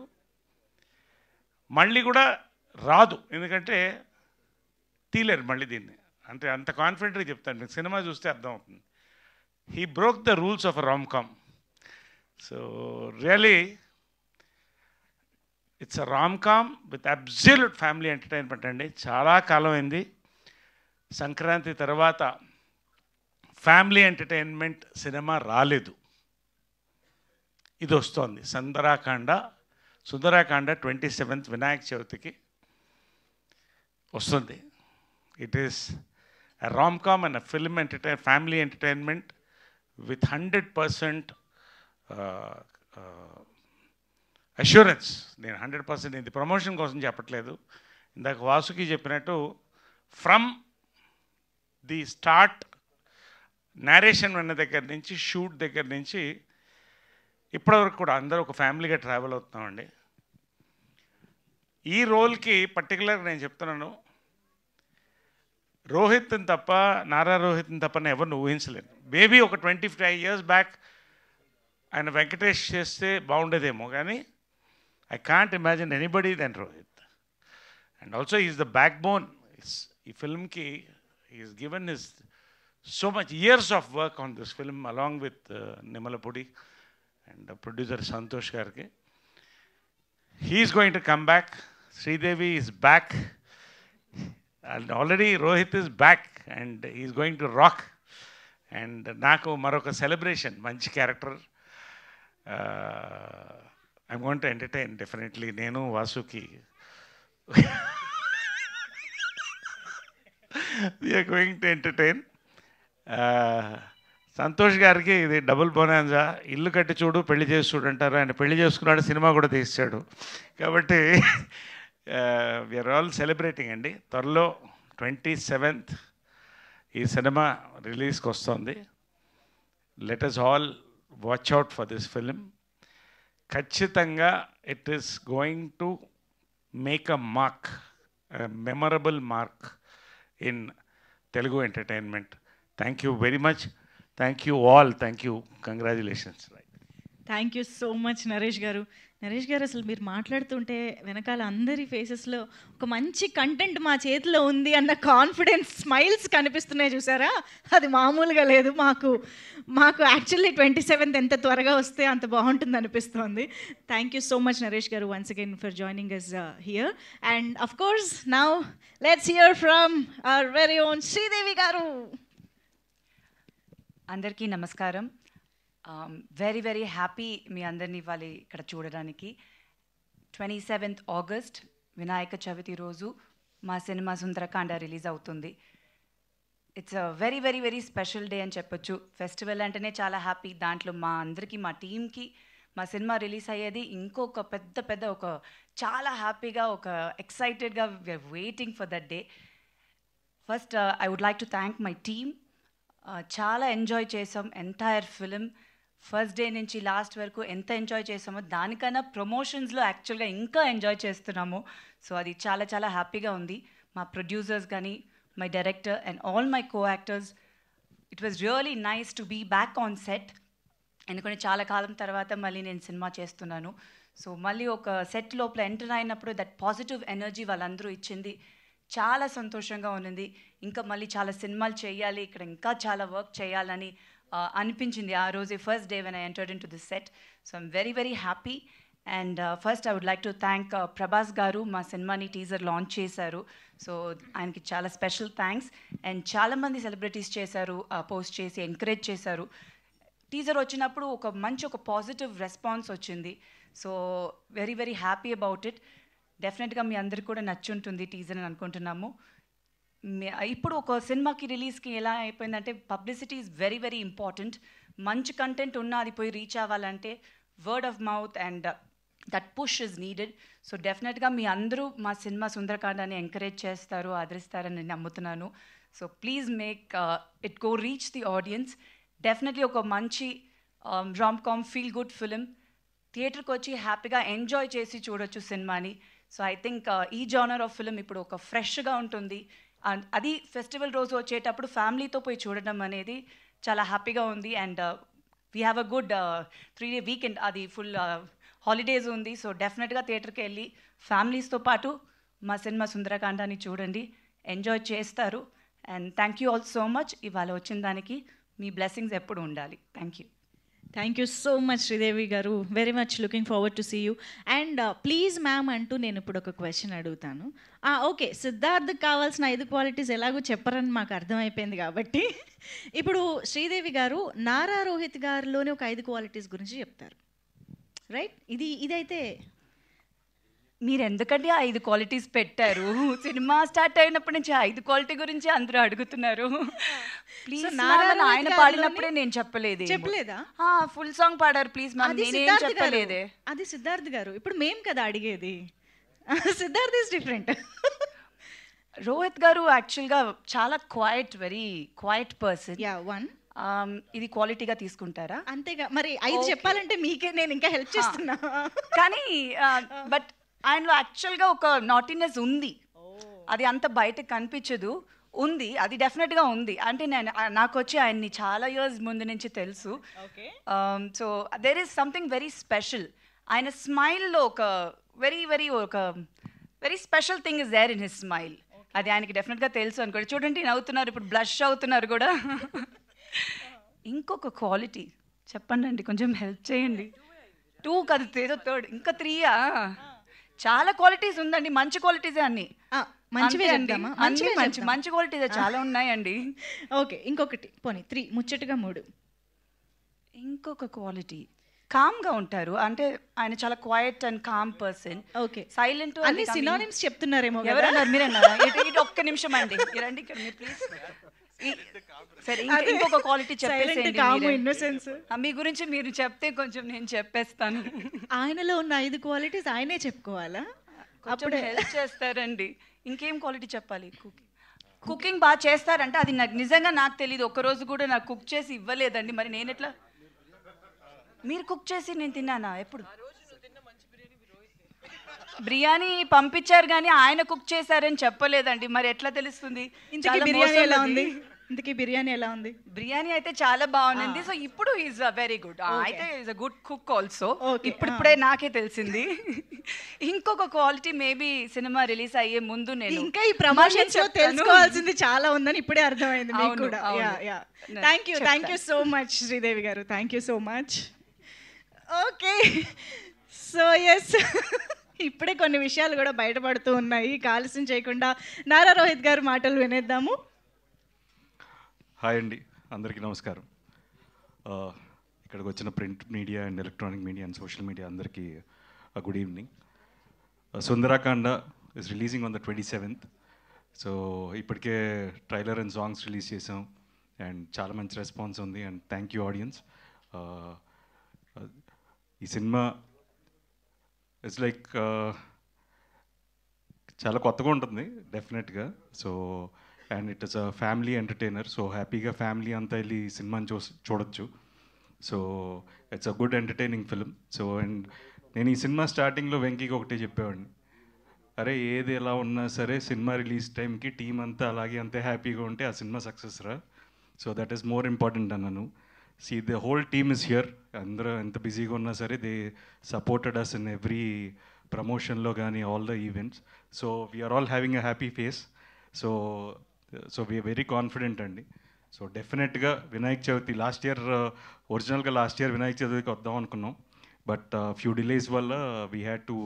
మళ్ళీ కూడా రాదు. ఎందుకంటే తీలేరు మళ్ళీ దీన్ని. అంటే అంత కాన్ఫిడెంట్గా చెప్తాను, మీకు సినిమా చూస్తే అర్థమవుతుంది. He broke the rules of a romcom. So really it's a romcom with absolute family entertainment అండి. చాలా కాలం అయింది, సంక్రాంతి తర్వాత ఫ్యామిలీ ఎంటర్టైన్మెంట్ సినిమా రాలేదు. ఇది వస్తోంది సుందరాకాండ 27th వినాయక చవితికి వస్తుంది. It is a rom-com and a film family entertainment with 100% assurance. నేను 100% ఇది ప్రమోషన్ కోసం చెప్పట్లేదు. ఇందాక వాసుకి చెప్పినట్టు ఫ్రమ్ ది స్టార్ట్ నేరేషన్ విన్న దగ్గర నుంచి షూట్ దగ్గర నుంచి ఇప్పటివరకు కూడా అందరూ ఒక ఫ్యామిలీగా ట్రావెల్ అవుతున్నామండి. ఈ రోల్కి పర్టికులర్గా నేను చెప్తున్నాను, రోహిత్ని తప్ప నారా రోహిత్ని తప్ప నేను ఎవరిని ఊహించలేను. మేబీ ఒక 25 years బ్యాక్ ఆయన వెంకటేష్ చేస్తే బాగుండేదేమో, కానీ I can't imagine anybody then Rohit. And also is the backbone. ఈ ఫిల్మ్కి is given his so much years of work on this film along with Nimmalapudi and producer Santosh గారికి. He's going to come back. Sridevi is back. And already Rohit is back and he is going to rock. And నాకు మరొక సెలబ్రేషన్, మంచి character. I'm going to entertain definitely. నేను Vasuki we're going to entertain. Santosh గారికి ఇది డబుల్ బొనాన్జా. ఇల్లు కట్టి చూడు పెళ్లి చేసి చూడు అంటారు. ఆయన పెళ్లి చేసుకున్నాడు, సినిమా కూడా తీసాడు. కాబట్టి వీఆర్ ఆల్ సెలబ్రేటింగ్ అండి. త్వరలో 27th ఈ సినిమా రిలీజ్కి వస్తుంది. Let us all watch out for this film. ఖచ్చితంగా it is going to make a mark, memorable mark in Telugu entertainment. Thank you very much. Thank you all. Thank you. Congratulations. Thank you so much Naresh గారు. నరేష్ గారు, అసలు మీరు మాట్లాడుతుంటే వెనకాల అందరి ఫేసెస్లో ఒక మంచి కంటెంట్ మా చేతిలో ఉంది అన్న కాన్ఫిడెన్స్, స్మైల్స్ కనిపిస్తున్నాయి చూసారా? అది మామూలుగా లేదు. మాకు యాక్చువల్లీ 27th ఎంత త్వరగా వస్తే అంత బాగుంటుంది అనిపిస్తోంది. Thank you so much Naresh గారు once again for joining us here. And of course now let's hear from our very own Sridevi గారు. అందరికీ నమస్కారం. వెరీ వెరీ హ్యాపీ మీ అందరినీ ఇవాళ ఇక్కడ చూడడానికి. 27th August వినాయక చవితి రోజు మా సినిమా సుందరకాండ రిలీజ్ అవుతుంది. It's a very very very special day అని చెప్పొచ్చు. ఫెస్టివల్ అంటేనే చాలా హ్యాపీ. దాంట్లో మా అందరికీ, మా టీమ్కి మా సినిమా రిలీజ్ అయ్యేది ఇంకొక పెద్ద ఒక చాలా హ్యాపీగా, ఒక ఎక్సైటెడ్గా we're waiting for that day. First I would like to thank my team. చాలా ఎంజాయ్ చేసాం ఎంటైర్ ఫిలిం. ఫస్ట్ డే నుంచి లాస్ట్ వరకు ఎంత ఎంజాయ్ చేసామో దానికన్నా ప్రమోషన్స్లో యాక్చువల్గా ఇంకా ఎంజాయ్ చేస్తున్నాము. సో అది చాలా చాలా హ్యాపీగా ఉంది. మా ప్రొడ్యూసర్స్ కానీ, my director and all my co actors, it was really nice to be back on set. ఎందుకంటే చాలా కాలం తర్వాత మళ్ళీ నేను సినిమా చేస్తున్నాను. సో మళ్ళీ ఒక సెట్ లోపల ఎంటర్ అయినప్పుడు దట్ పాజిటివ్ ఎనర్జీ వాళ్ళందరూ ఇచ్చింది. చాలా సంతోషంగా ఉన్నది. ఇంకా మళ్ళీ చాలా సినిమాలు చేయాలి, ఇక్కడ ఇంకా చాలా వర్క్ చేయాలని అనిపించింది ఆ రోజే, first day when I entered in to this set. So I'm very very happy. And first I would like to thank Prabhas garu. మా సినిమాని టీజర్ లాంచ్ చేశారు. సో ఆయనకి చాలా స్పెషల్ థ్యాంక్స్. అండ్ చాలామంది సెలబ్రిటీస్ చేశారు, పోస్ట్ చేసి ఎంకరేజ్ చేశారు. టీజర్ వచ్చినప్పుడు ఒక పాజిటివ్ రెస్పాన్స్ వచ్చింది. So very very happy about it. డెఫినెట్గా మీ అందరికి కూడా నచ్చుంటుంది టీజర్ అని అనుకుంటున్నాము. ఇప్పుడు ఒక సినిమాకి రిలీజ్కి ఎలా అయిపోయిందంటే publicity is very very important. మంచి కంటెంట్ ఉన్నా అది పోయి రీచ్ అవ్వాలంటే word of mouth and that push is needed. So డెఫినెట్గా మీ అందరూ మా సినిమా సుందరకాండని ఎంకరేజ్ చేస్తారు, ఆదరిస్తారని నేను నమ్ముతున్నాను. So please make it go reach the audience. Definitely ఒక మంచి రామ్-కామ్ ఫీల్ గుడ్ ఫిలిం. థియేటర్కి వచ్చి హ్యాపీగా ఎంజాయ్ చేసి చూడొచ్చు సినిమాని. సో ఐ థింక్ ఈ జానర్ ఆఫ్ ఫిలిం ఇప్పుడు ఒక ఫ్రెష్గా ఉంటుంది. అండ్ అది ఫెస్టివల్ రోజు వచ్చేటప్పుడు ఫ్యామిలీతో పోయి చూడడం అనేది చాలా హ్యాపీగా ఉంది. And we have a good 3-day weekend, అది ఫుల్ హాలిడేస్ ఉంది. సో డెఫినెట్గా థియేటర్కి వెళ్ళి ఫ్యామిలీస్తో పాటు మా సినిమా సుందరకాండని చూడండి, ఎంజాయ్ చేస్తారు. And thank you all so much. ఇవాళ వచ్చిన దానికి మీ బ్లెస్సింగ్స్ ఎప్పుడు ఉండాలి. Thank you. Thank you so much Sridevi గారు. Very much looking forward to see you. And please ma'am అంటూ నేను ఇప్పుడు ఒక క్వశ్చన్ అడుగుతాను. ఓకే, సిద్ధార్థ్కి కావాల్సిన 5 క్వాలిటీస్ ఎలాగో చెప్పరని మాకు అర్థమైపోయింది కాబట్టి ఇప్పుడు శ్రీదేవి గారు నారా రోహిత్ గారిలోని ఒక 5 క్వాలిటీస్ గురించి చెప్తారు. రైట్? ఇదైతే మీరు ఎందుకంటే 5 క్వాలిటీస్ పెట్టారు? సినిమా స్టార్ట్ అయినప్పటి నుంచి 5 క్వాలిటీ గురించి అందరూ అడుగుతున్నారు. ప్లీజ్ నారాయణ ఆయన గారిలోని- పాడినప్పుడే నేను చెప్పలేదు. చెప్పలేదా? ఫుల్ సాంగ్ పాడారు ప్లీజ్ మ్యామ్, అది నేనేం సిద్ధార్థ్ గారు. చెప్పలేదే. అది సిద్ధార్థ్ గారు. ఇప్పుడు మేం కదా అడిగేది. Siddharth is different. రోహిత్ గారు యాక్చువల్గా చాలా వెరీ క్వైట్ పర్సన్. యా, 1 ఇది క్వాలిటీగా తీసుకుంటారా? అంతేగా మరి 5 Okay. చెప్పాలంటే మీకే నేను ఇంకా హెల్ప్ చేస్తున్నా. కానీ బట్ ఆయనలో యాక్చువల్గా ఒక నాటినెస్ ఉంది. అది అంత బయటకు కనిపించదు, ఉంది. అది డెఫినెట్గా ఉంది. అంటే నాకు వచ్చి ఆయన్ని చాలా ఇయర్స్ ముందు నుంచి తెలుసు. So there is something very special. ఆయన స్మైల్లో ఒక very special thing is there in his smile. అది ఆయనకి డెఫినెట్గా తెలుసు అనుకోండి. చూడండి నవ్వుతున్నారు, ఇప్పుడు బ్లష్ అవుతున్నారు కూడా. ఇంకొక క్వాలిటీ చెప్పండి అండి, కొంచెం హెల్ప్ చేయండి. 2 కాదు, ఏదో 3, ఇంకా 3యా? చాలా క్వాలిటీస్ ఉందండి, మంచి క్వాలిటీసే అన్ని. మంచివే అంతే అండి. చెప్దామా? అన్ని మంచివే మంచి చెప్దాం. మంచి క్వాలిటీస్ చాలా ఉన్నాయండి. ఓకే, ఇంకొకటి పోనీ 3, ముచ్చటగా 3. ఇంకొక క్వాలిటీ కామ్గా ఉంటారు. అంటే ఆయన చాలా quiet and calm person. Okay, silent. అన్ని సినానిమ్స్ చెప్తున్నారేమో కదా. ఎవరన్నారు? మీరన్నారా? ఇటు ఒక్క నిమిషం అండి, రండి ఇక్కడ మీరు ప్లీజ్. సరే, ఇంకొక క్వాలిటీ చెప్పేసి మీ గురించి మీరు చెప్తే కొంచెం నేను చెప్పేస్తాను. ఆయనలో ఉన్న 5 క్వాలిటీస్ ఆయనే చెప్పుకోవాలా? అప్పుడు హెల్ప్ చేస్తారండి. ఇంకేం క్వాలిటీ చెప్పాలి? కుకింగ్ బాగా చేస్తారంటే అది నాకు నిజంగా నాకు తెలియదు. ఒక్కరోజు కూడా నాకు కుక్ చేసి ఇవ్వలేదండి. మరి నేను ఎట్లా? మీరు కుక్ చేసి నేను తిన్నానా ఎప్పుడు? బిర్యానీ పంపించారు కానీ ఆయన కుక్ చేశారని చెప్పలేదండి. మరి ఎట్లా తెలుస్తుంది? ఇంతకీ బిర్యానీ ఎలా ఉంది? బిర్యానీ అయితే చాలా బాగుంది. సో ఇప్పుడు ఈజ్ వెరీ గుడ్. అయితే is a good cook also. ఇప్పుడే నాకే తెలిసింది. ఇంకొక క్వాలిటీ మేబీ సినిమా రిలీజ్ అయ్యే ముందు నేను ఇంకా ఈ ప్రమోషన్స్ లో తెలుసుకోవాల్సింది చాలా ఉందని ఇప్పుడే అర్థమైంది మీకు కూడా. Thank you so much Sridevi గారు. Thank you so much. Okay, so yes, ఇప్పుడే కొన్ని విషయాలు కూడా బయటపడుతూ ఉన్నాయి. ఆలస్యం చేయకుండా నారా రోహిత్ గారు మాటలు వినేద్దాము. హాయ్ అండి, అందరికీ నమస్కారం. ఇక్కడికి వచ్చిన print media and electronic media and social media అందరికీ good evening. Sundarakanda is releasing on the 27th. So ఇప్పటికే ట్రైలర్ అండ్ సాంగ్స్ రిలీజ్ చేసాం అండ్ చాలా మంచి రెస్పాన్స్ ఉంది. And thank you audience. ఈ సినిమా ఇట్స్ లైక్ చాలా కొత్తగా ఉంటుంది డెఫినెట్గా. So and it is a family entertainer. So హ్యాపీగా ఫ్యామిలీ అంతా వెళ్ళి ఈ సినిమాని చూడొచ్చు. So it's a good entertaining film. So and నేను ఈ సినిమా స్టార్టింగ్లో వెంకీకి ఒకటే చెప్పేవాడిని, అరే ఏది ఎలా ఉన్నా సరే సినిమా రిలీజ్ టైంకి టీం అంతా అలాగే అంతే హ్యాపీగా ఉంటే ఆ సినిమా సక్సెస్ రా. So that is more important అన్నాను. See the whole team is here. అందరూ ఎంత బిజీగా ఉన్నా సరే they supported us in every ప్రమోషన్లో కానీ all the events. So we're all having a happy face. So we're very confident అండి. సో డెఫినెట్గా వినాయక చవితి లాస్ట్ ఇయర్ వినాయక చవితికి వద్దాం అనుకున్నాం. బట్ ఫ్యూ డిలేస్ వల్ల వీ హ్యాడ్ టు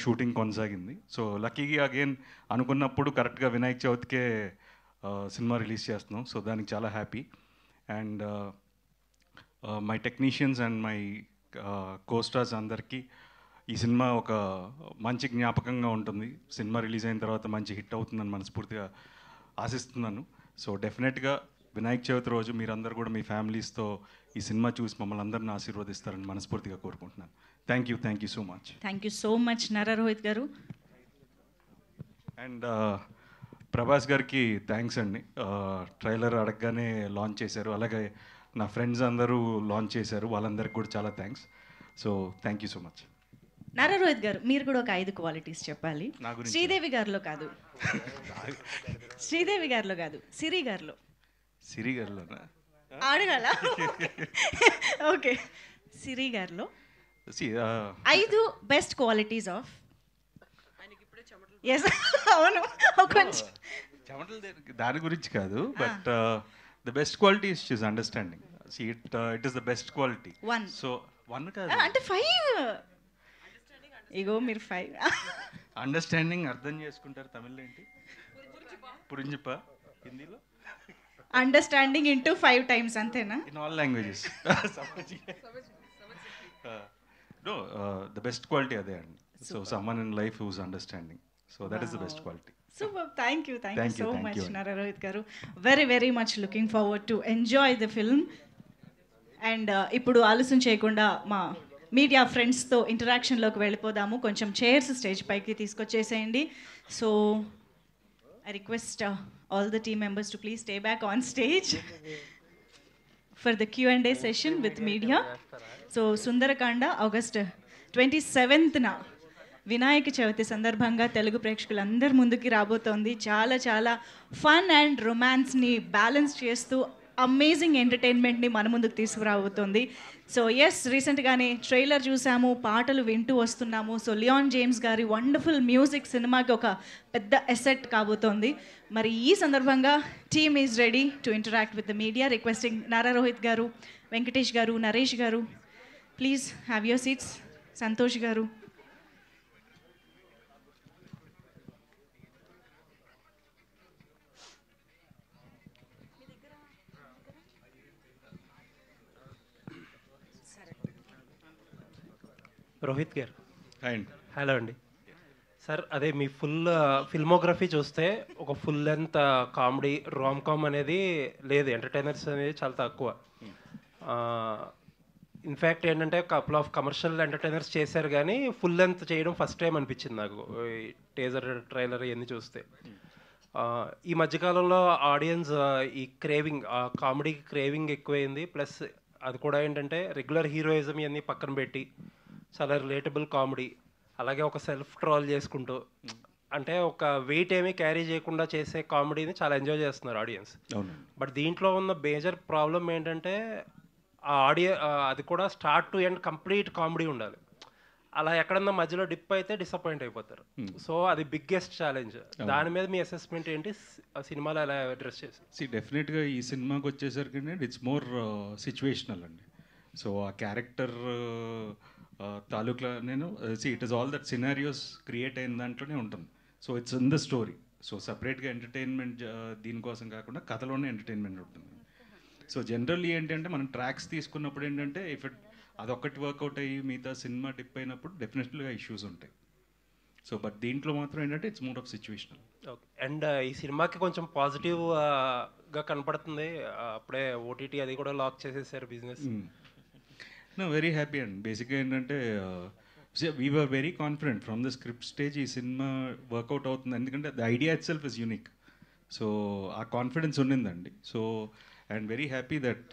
షూటింగ్ కొనసాగింది. సో లక్కీగా అగైన్ అనుకున్నప్పుడు కరెక్ట్గా వినాయక చవితికే సినిమా రిలీజ్ చేస్తున్నాం. సో దానికి చాలా happy. And my technicians and my co-stars అందరికీ ఈ సినిమా ఒక మంచి జ్ఞాపకంగా ఉంటుంది. సినిమా రిలీజ్ అయిన తర్వాత మంచి హిట్ అవుతుందని మనస్ఫూర్తిగా ఆశిస్తున్నాను. సో డెఫినెట్గా వినాయక చవితి రోజు మీరందరూ కూడా మీ ఫ్యామిలీస్తో ఈ సినిమా చూసి మమ్మల్ని అందరిని ఆశీర్వదిస్తారని మనస్ఫూర్తిగా కోరుకుంటున్నాను. Thank you so much. Thank you so much Nara Rohit గారు. అండ్ ప్రభాస్ గారికి థ్యాంక్స్ అండి. ట్రైలర్ అడగగానే లాంచ్ చేశారు. అలాగే నా ఫ్రెండ్స్ అందరూ లాంచ్ చేశారు. వాళ్ళందరికీ కూడా చాలా thanks. So thank you so much. Nara Rohit గారు మీరు కూడా ఒక 5 క్వాలిటీస్ చెప్పాలి. శ్రీదేవి గారిలో కాదు, సిరి గారిలో. సిరి గారిలోనా అడగాల? ఓకే, సిరి గారిలో 5 బెస్ట్ క్వాలిటీస్ ఆఫ్. అవును, కొంచెం దాని గురించి కాదు, but the best quality is she's understanding. It is the best quality. So 1 కాదు అంటే 5. ఇగో మీరు 5 అండర్స్టాండింగ్ అర్థం చేసుకుంటారు. తమిళ్లో ఏంటి? పురింజిపా. హిందీలో అండర్స్టాండింగ్ ఇంటూ 5 times అంతేనా? In all languages. No, the best quality are there. So someone in life who's understanding. So that is the best quality. Super. Thank you so thank much, you. Nara Rohit garu. Very much looking forward to enjoy the film. And ఇప్పుడు ఆలస్యం చేయకుండా మా మీడియా ఫ్రెండ్స్తో ఇంటరాక్షన్లోకి వెళ్ళిపోదాము. కొంచెం చైర్స్ స్టేజ్ పైకి తీసుకొచ్చేసేయండి. So I request all the team members to please stay back on stage for the Q&A session with media. So Sundarakanda August 27న వినాయక చవితి సందర్భంగా తెలుగు ప్రేక్షకులందరి ముందుకి రాబోతోంది. చాలా ఫన్ అండ్ రొమాన్స్ని బ్యాలెన్స్ చేస్తూ అమేజింగ్ ఎంటర్టైన్మెంట్ని మన ముందుకు తీసుకురాబోతోంది. సో ఎస్, రీసెంట్గానే ట్రైలర్ చూసాము, పాటలు వింటూ వస్తున్నాము. సో లియాన్ జేమ్స్ గారి వండర్ఫుల్ మ్యూజిక్ సినిమాకి ఒక పెద్ద ఎసెట్ కాబోతోంది. మరి ఈ సందర్భంగా team is ready to interact with the media. Requesting Nara Rohit గారు, వెంకటేష్ గారు, నరేష్ గారు, please have your seats. Santosh గారు. రోహిత్ గారు, అండ్ హలో అండి సార్. అదే మీ ఫిల్మోగ్రఫీ చూస్తే ఒక full length comedy rom com అనేది లేదు, ఎంటర్టైనర్స్ అనేది చాలా తక్కువ. ఇన్ఫ్యాక్ట్ ఏంటంటే కపుల్ ఆఫ్ కమర్షియల్ ఎంటర్టైనర్స్ చేశారు, కానీ ఫుల్ లెంత్ చేయడం ఫస్ట్ టైం అనిపించింది నాకు టేజర్ ట్రైలర్ ఇవన్నీ చూస్తే. ఈ మధ్యకాలంలో ఆడియన్స్ ఈ క్రేవింగ్, కామెడీకి క్రేవింగ్ ఎక్కువైంది. ప్లస్ అది కూడా ఏంటంటే రెగ్యులర్ హీరోయిజం ఇవన్నీ పక్కన పెట్టి చాలా రిలేటబుల్ కామెడీ, అలాగే ఒక సెల్ఫ్ ట్రోల్ చేసుకుంటూ, అంటే ఒక వెయిట్ ఏమీ క్యారీ చేయకుండా చేసే కామెడీని చాలా ఎంజాయ్ చేస్తున్నారు ఆడియన్స్. బట్ దీంట్లో ఉన్న మేజర్ ప్రాబ్లం ఏంటంటే ఆ అది కూడా start to end complete comedy ఉండాలి. అలా ఎక్కడన్నా మధ్యలో డిప్ అయితే డిసప్పాయింట్ అయిపోతారు. సో అది బిగ్గెస్ట్ ఛాలెంజ్. దాని మీద మీ అసెస్మెంట్ ఏంటి, సినిమాలో ఎలా అడ్రస్ చేసి? డెఫినెట్గా ఈ సినిమాకి వచ్చేసరికి ఇట్స్ మోర్ సిచ్యువేషనల్ అండి. సో ఆ క్యారెక్టర్ తాలూకులో it is all that scenarios create అయిన దాంట్లోనే ఉంటుంది. So it's in the story. So సపరేట్గా ఎంటర్టైన్మెంట్ దీనికోసం కాకుండా కథలోనే ఎంటర్టైన్మెంట్ ఉంటుంది. సో జనరల్లీ ఏంటంటే మనం ట్రాక్స్ తీసుకున్నప్పుడు ఏంటంటే ఇఫ్ అదొక్కటి వర్కౌట్ అయ్యి మిగతా సినిమా డిప్ అయినప్పుడు డెఫినెట్లీగా ఇష్యూస్ ఉంటాయి. సో బట్ దీంట్లో మాత్రం ఏంటంటే it's more of situational. Okay. And ఈ సినిమాకి కొంచెం పాజిటివ్గా కనపడుతుంది. అప్పుడే ఓటీటీ అది కూడా లాక్ చేసేసారు బిజినెస్. వెరీ హ్యాపీ అండ్ బేసిక్గా ఏంటంటే we were very confident from the script stage ఈ సినిమా వర్కౌట్ అవుతుంది, ఎందుకంటే the idea itself is unique. So ఆ కాన్ఫిడెన్స్ ఉండిందండి. So and very happy that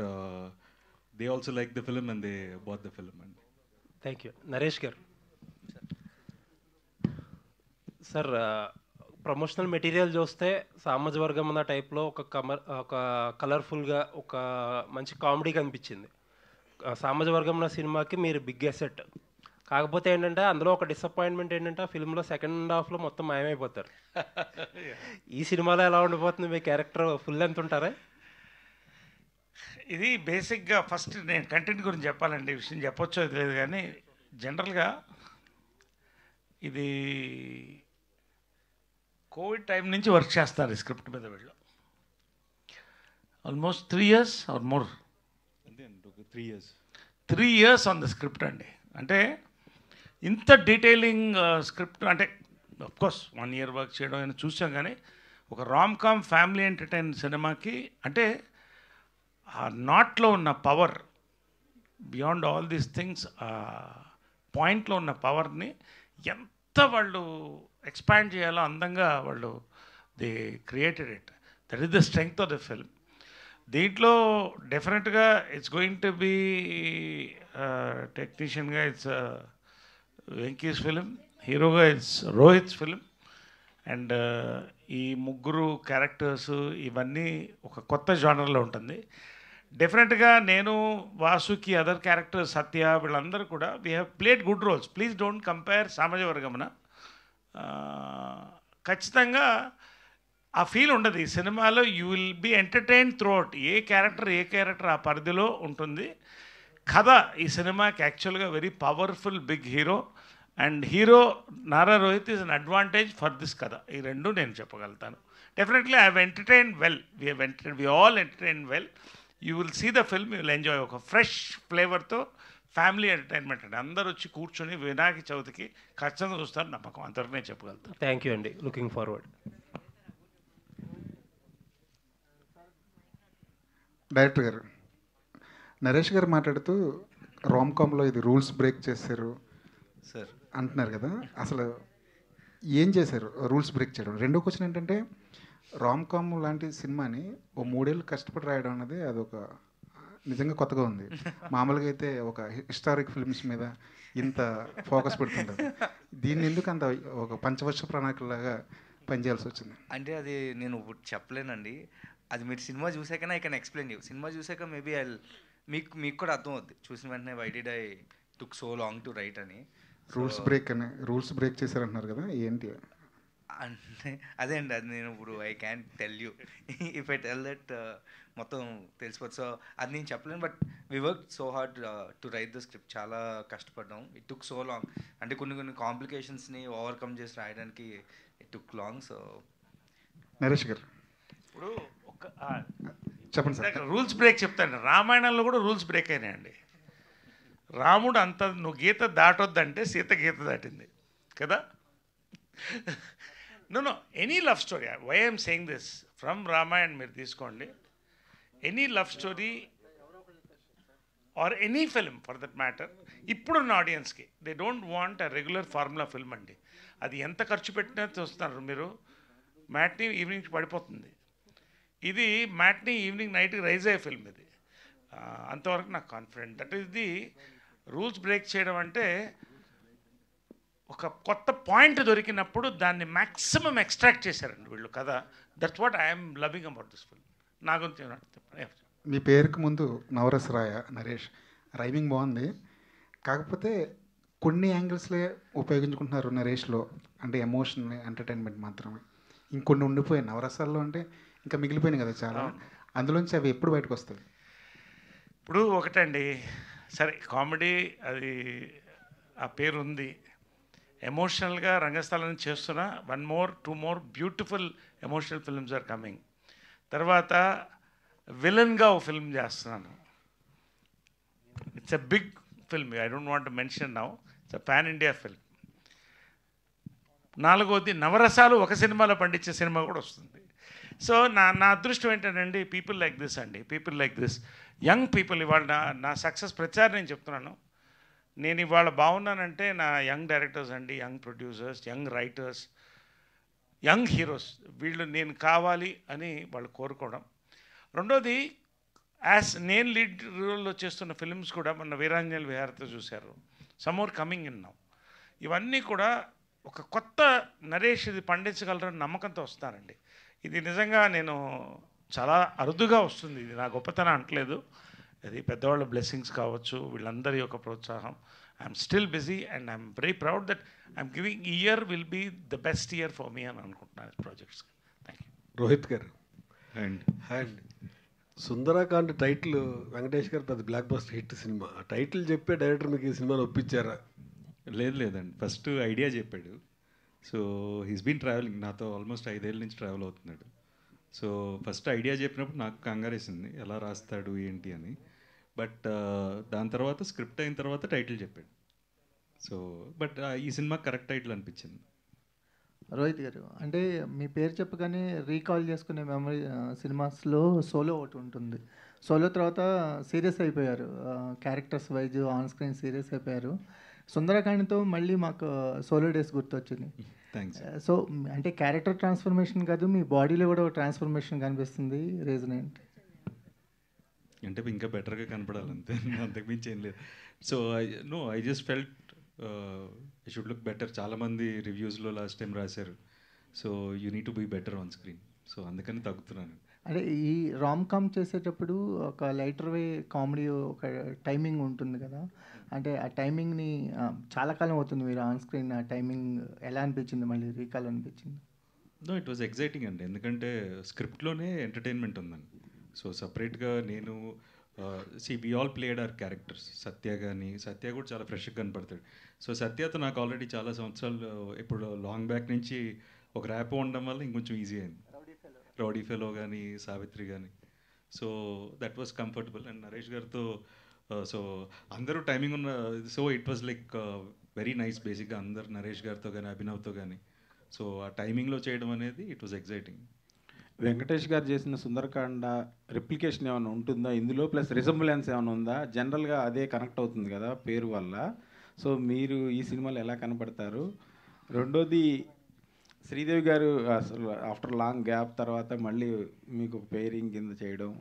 they also like the film and they bought the film అండి. Thank you. నరేష్ గారు. సార్, ప్రమోషనల్ మెటీరియల్ చూస్తే సామాజిక వర్గం అన్న టైప్లో ఒక కలర్ఫుల్గా ఒక మంచి కామెడీ కనిపించింది. సామాజిక వర్గం అన్న సినిమాకి మీరు బిగ్ అసెట్. కాకపోతే ఏంటంటే అందులో ఒక డిసప్పాయింట్మెంట్ ఏంటంటే ఆ ఫిల్మ్లో సెకండ్ హాఫ్లో మొత్తం మాయమైపోతారు. ఈ సినిమాలో ఎలా ఉండిపోతుంది మీ క్యారెక్టర్? ఫుల్ లెంత్ ఉంటారా? ఇది బేసిక్గా ఫస్ట్ నేను కంటెంట్ గురించి చెప్పాలండి. ఈ విషయం చెప్పొచ్చో లేదు, కానీ జనరల్గా ఇది కోవిడ్ టైం నుంచి వర్క్ చేస్తారు ఈ స్క్రిప్ట్ మీద. వీళ్ళు almost 3 years or more, 3 years on the script అండి. అంటే ఇంత డీటెయిలింగ్ స్క్రిప్ట్ అంటే అఫ్కోర్స్ 1 year వర్క్ చేయడం అయినా చూసాం, కానీ ఒక రామ్ కామ్ ఫ్యామిలీ ఎంటర్టైన్ సినిమాకి అంటే ఆ నాట్లో ఉన్న power, beyond all these things, పాయింట్లో ఉన్న పవర్ని ఎంత వాళ్ళు ఎక్స్పాండ్ చేయాలో అందంగా వాళ్ళు they created it. That is the strength of the film. దీంట్లో డెఫినెట్గా ఇట్స్ గోయింగ్ టు బీ టెక్నీషియన్గా ఇట్స్ వెంకీస్ ఫిలిం, హీరోగా ఇట్స్ రోహిత్స్ ఫిలిం. అండ్ ఈ ముగ్గురు క్యారెక్టర్స్ ఇవన్నీ ఒక కొత్త జానర్లో ఉంటుంది. డెఫినెట్గా నేను, వాసుకి, అదర్ క్యారెక్టర్స్, సత్య, వీళ్ళందరూ కూడా we have played good roles. Please don't compare సామాజిక వర్గమున. ఖచ్చితంగా ఆ ఫీల్ ఉండదు ఈ సినిమాలో. You will be entertain throughout. ఏ క్యారెక్టర్ ఆ పరిధిలో ఉంటుంది. కథ ఈ సినిమాకి యాక్చువల్గా very powerful big hero, and hero Nara Rohit is an advantage for this కథ. ఈ రెండు నేను చెప్పగలుగుతాను. Definitely I have entertain well. We all entertain well. You will see the film, you will enjoy. ఒక ఫ్రెష్ ఫ్లేవర్తో ఫ్యామిలీ ఎంటర్టైన్మెంట్ అండి. అందరూ వచ్చి కూర్చొని వినాయక చవితికి ఖచ్చితంగా చూస్తారు నమ్మకం, అంతవరకు నేను చెప్పగలుగుతాను. థ్యాంక్ యూ అండి, లుకింగ్ ఫార్వర్డ్. డైరెక్టర్ గారు, నరేష్ గారు మాట్లాడుతూ రామ్కామ్లో ఇది రూల్స్ బ్రేక్ చేశారు సార్ అంటున్నారు కదా, అసలు ఏం చేశారు రూల్స్ బ్రేక్ చేయడం? రెండో క్వశ్చన్ ఏంటంటే, రామ్కామ్ లాంటి సినిమాని ఓ 3 ఏళ్ళు కష్టపడి రాయడం అనేది అదొక నిజంగా కొత్తగా ఉంది. మామూలుగా అయితే ఒక హిస్టారిక్ ఫిల్మ్స్ మీద ఇంత ఫోకస్ పెడుతుంటారు, దీన్ని ఎందుకు అంత ఒక పంచవర్ష ప్రణాళికలాగా పనిచేయాల్సి వచ్చింది? అంటే అది నేను ఇప్పుడు చెప్పలేనండి, అది మీరు సినిమా చూసాకనే ఐ కెన్ ఎక్స్ప్లెయిన్ యూ. సినిమా చూసాక మేబీ ఐ మీకు కూడా అర్థం అవుద్ది, చూసిన వెంటనే why did I took so long to write అని. రూల్స్ బ్రేక్ చేశారంటున్నారు కదా, ఏంటి అంటే అదే అండి, అది నేను ఇప్పుడు I can tell you. If I tell that మొత్తం తెలిసిపోతుంది. సో అది నేను చెప్పలేను, but we work so hard to write the script. చాలా కష్టపడ్డాం. ఇట్ టుక్ సో లాంగ్, అంటే కొన్ని కాంప్లికేషన్స్ని ఓవర్కమ్ చేసి రాయడానికి it took long. So Naresh గారు ఇప్పుడు చెప్పండి సార్. రూల్స్ బ్రేక్ చెప్తాను. రామాయణంలో కూడా రూల్స్ బ్రేక్ అయినాయండి. రాముడు అంత నువ్వు గీత దాటొద్దంటే సీత గీత దాటింది కదా. No any love story, why I'm saying this, from Ramayan మీరు తీసుకోండి, any love story or any film for that matter, ఇప్పుడున్న ఆడియన్స్కి they don't want a regular formula film అండి. అది ఎంత ఖర్చు పెట్టినా చూస్తున్నారు మీరు, మ్యాట్నీ ఈవినింగ్ పడిపోతుంది. ఇది మ్యాట్నీ ఈవినింగ్ నైట్కి రైజ్ అయ్యే ఫిల్మ్ ఇది. అంతవరకు నాకు confident. That is the rules break చేయడం అంటే ఒక కొత్త పాయింట్ దొరికినప్పుడు దాన్ని మ్యాక్సిమం ఎక్స్ట్రాక్ట్ చేశారండి వీళ్ళు కదా. That's what I'm loving about this film. నా గురించి మీ పేరుకు ముందు నవరసరాయ నరేష్, రైమింగ్ బాగుంది, కాకపోతే కొన్ని యాంగిల్స్లే ఉపయోగించుకుంటున్నారు నరేష్లో, అంటే ఎమోషన్ ఎంటర్టైన్మెంట్ మాత్రమే. ఇంకొన్ని ఉండిపోయాయి నవరసాల్లో, అంటే ఇంకా మిగిలిపోయినాయి కదా చాలా, అందులోంచి అవి ఎప్పుడు బయటకు వస్తాయి? ఇప్పుడు ఒకటండి, సరే కామెడీ అది ఆ పేరు ఉంది, ఎమోషనల్గా రంగస్థలం చేస్తున్నా 1 more 2 more beautiful emotional films are coming. తర్వాత విలన్గా ఒక ఫిల్మ్ చేస్తున్నాను. It's a big film, I don't want mention now, it's a pan India film. 4వది నవరసాలు ఒక సినిమాలో పండించే సినిమా కూడా వస్తుంది. సో నా అదృష్టం ఏంటంటే పీపుల్ లైక్ దిస్ అండి, people like this young people. ఇవాళ నా సక్సెస్ ప్రచారం నేను చెప్తున్నాను. నేను ఇవాళ బాగున్నానంటే నా యంగ్ డైరెక్టర్స్ అండి, young producers, young writers, young heroes, వీళ్ళు నేను కావాలి అని వాళ్ళు కోరుకోవడం. రెండోది నేను లీడ్ రోల్లో చేస్తున్న ఫిల్మ్స్ కూడా మొన్న వీరాంజలి విహారతో చూశారు, some more coming in now. ఇవన్నీ కూడా ఒక కొత్త నరేష్ ఇది పండించగలరని నమ్మకంతో వస్తానండి. ఇది నిజంగా నేను చాలా అరుదుగా వస్తుంది, ఇది నా గొప్పతనం అంటలేదు, అది పెద్దవాళ్ళ బ్లెస్సింగ్స్ కావచ్చు, వీళ్ళందరి యొక్క ప్రోత్సాహం. I'm still busy and I'm very proud that I'm giving year will be the best year for me అని అనుకుంటున్నాను ప్రాజెక్ట్స్. Thank you. రోహిత్ గారు అండ్ సుందరాకాండ్ టైటిల్ వెంకటేష్ గారు పెద్ద బ్లాక్ బస్టర్ హిట్ సినిమా, ఆ టైటిల్ చెప్పే డైరెక్టర్ మీకు ఈ సినిమాని ఒప్పించారా? లేదండి, ఫస్ట్ ఐడియా చెప్పాడు. సో హీస్ బీన్ ట్రావెలింగ్ నాతో ఆల్మోస్ట్ 5 ఏళ్ళ నుంచి ట్రావెల్ అవుతున్నాడు. సో ఫస్ట్ ఐడియా చెప్పినప్పుడు నాకు కంగారేసింది ఎలా రాస్తాడు ఏంటి అని. బట్ దాని తర్వాత స్క్రిప్ట్ అయిన తర్వాత టైటిల్ చెప్పాడు. సో బట్ ఈ సినిమా కరెక్ట్ టైటిల్ అనిపించింది. రోహిత్ గారు, అంటే మీ పేరు చెప్పగానే రీకాల్ చేసుకునే మెమరీ సినిమాస్లో సోలో ఒకటి ఉంటుంది. సోలో తర్వాత సీరియస్ అయిపోయారు, characters wise on screen serious అయిపోయారు. సుందరకాండ్తో మళ్ళీ మాకు సోలో డేస్ గుర్తొచ్చింది. థ్యాంక్స్. సో అంటే క్యారెక్టర్ ట్రాన్స్ఫర్మేషన్ కాదు, మీ బాడీలో కూడా ఒక ట్రాన్స్ఫర్మేషన్ కనిపిస్తుంది, రీజన్ ఏంటి? అంటే ఇంకా బెటర్గా కనపడాలంతే, అంతకుమించి ఏం లేదు. So I just felt I should look better. చాలామంది రివ్యూస్లో లాస్ట్ టైం రాశారు, so you need to be better on screen. So అందుకని తగ్గుతున్నాను. అంటే ఈ రామ్ కామ్ చేసేటప్పుడు ఒక లైటర్ వే కామెడీ ఒక టైమింగ్ ఉంటుంది కదా, అంటే ఆ టైమింగ్ని చాలా కాలం అవుతుంది మీరు ఆన్ స్క్రీన్, ఆ టైమింగ్ ఎలా అనిపించింది, మళ్ళీ రీకాల్ అనిపించింది? నో, ఇట్ వాజ్ ఎగ్జైటింగ్ అండి, ఎందుకంటే స్క్రిప్ట్లోనే ఎంటర్టైన్మెంట్ ఉందండి. సో సపరేట్గా నేను we all played our characters. Satya కూడా చాలా ఫ్రెష్గా కనపడతాడు. సో సత్యతో నాకు ఆల్రెడీ చాలా సంవత్సరాలు ఇప్పుడు లాంగ్ బ్యాక్ నుంచి ఒక ర్యాప్ ఉండడం వల్ల ఇంకొంచెం ఈజీ అయింది. రౌడీ ఫెలో కానీ సావిత్రి కానీ, so that was comfortable. And Naresh గారితో సో అందరూ టైమింగ్ ఉన్న, so it was like very nice. బేసిక్గా అందరు నరేష్ గారితో కానీ అభినవ్తో కానీ, సో ఆ టైమింగ్లో చేయడం అనేది ఇట్ వాజ్ ఎగ్జైటింగ్. వెంకటేష్ గారు చేసిన సుందరకాండ రిప్లికేషన్ ఏమైనా ఉంటుందా ఇందులో, ప్లస్ రిజంబులెన్స్ ఏమైనా ఉందా? జనరల్గా అదే కనెక్ట్ అవుతుంది కదా పేరు వల్ల. సో మీరు ఈ సినిమాలో ఎలా కనపడతారు? రెండోది, శ్రీదేవి గారు అసలు ఆఫ్టర్ లాంగ్ గ్యాప్ తర్వాత మళ్ళీ మీకు పేరింగ్ కింద చేయడం,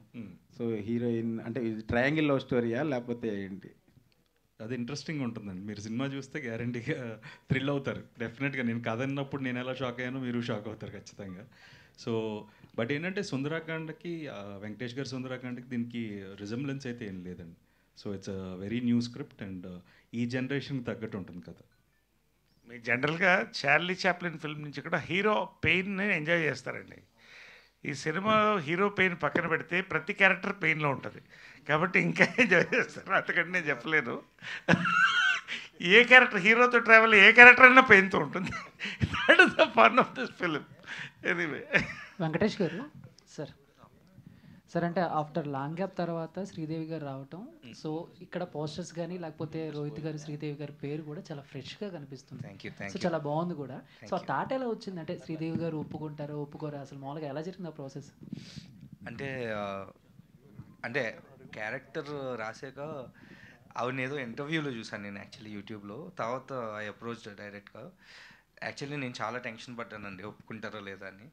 సో హీరోయిన్ అంటే ఇది ట్రయాంగిల్ లవ్ స్టోరీయా లేకపోతే ఏంటి? అది ఇంట్రెస్టింగ్ ఉంటుందండి. మీరు సినిమా చూస్తే గ్యారంటీగా థ్రిల్ అవుతారు డెఫినెట్గా. నేను కథ అన్నప్పుడు నేను ఎలా షాక్ అయ్యానో మీరు షాక్ అవుతారు ఖచ్చితంగా. సో బట్ ఏంటంటే సుందరాకాండకి, వెంకటేష్ గారి సుందరాకాండకి దీనికి రిజంబ్లెన్స్ అయితే ఏం లేదండి. So it's a very new script and ఈ జనరేషన్కి తగ్గట్టు ఉంటుంది కదా. మీరు జనరల్గా చార్లీ చాప్లిన్ ఫిల్మ్ నుంచి కూడా హీరో పెయిన్ని ఎంజాయ్ చేస్తారండి. ఈ సినిమాలో హీరో పెయిన్ పక్కన పెడితే ప్రతి క్యారెక్టర్ పెయిన్లో ఉంటుంది కాబట్టి ఇంకా ఎంజాయ్ చేస్తారు. అంతకంటే నేను చెప్పలేను. ఏ క్యారెక్టర్ హీరోతో ట్రావెల్ ఏ క్యారెక్టర్ అయినా పెయిన్తో ఉంటుంది. That is the fun of this film. Anyway Venkatesh గారు సార్ అంటే ఆఫ్టర్ లాంగ్ గ్యాప్ తర్వాత శ్రీదేవి గారు రావటం, సో ఇక్కడ పోస్టర్స్ కానీ లేకపోతే రోహిత్ గారు శ్రీదేవి గారి పేరు కూడా చాలా ఫ్రెష్గా కనిపిస్తుంది. సో చాలా బాగుంది కూడా. సో ఆ థాట్ ఎలా వచ్చింది? అంటే శ్రీదేవి గారు ఒప్పుకుంటారో ఒప్పుకోరా, అసలు మామూలుగా ఎలా జరిగింది ఆ ప్రాసెస్? అంటే క్యారెక్టర్ రాసాక ఆవిడ ఏదో ఇంటర్వ్యూలో చూసాను నేను యాక్చువల్లీ యూట్యూబ్లో. తర్వాత ఐ అప్రోచ్ డైరెక్ట్గా. యాక్చువల్లీ నేను చాలా టెన్షన్ పడ్డానండి ఒప్పుకుంటారో లేదా అని.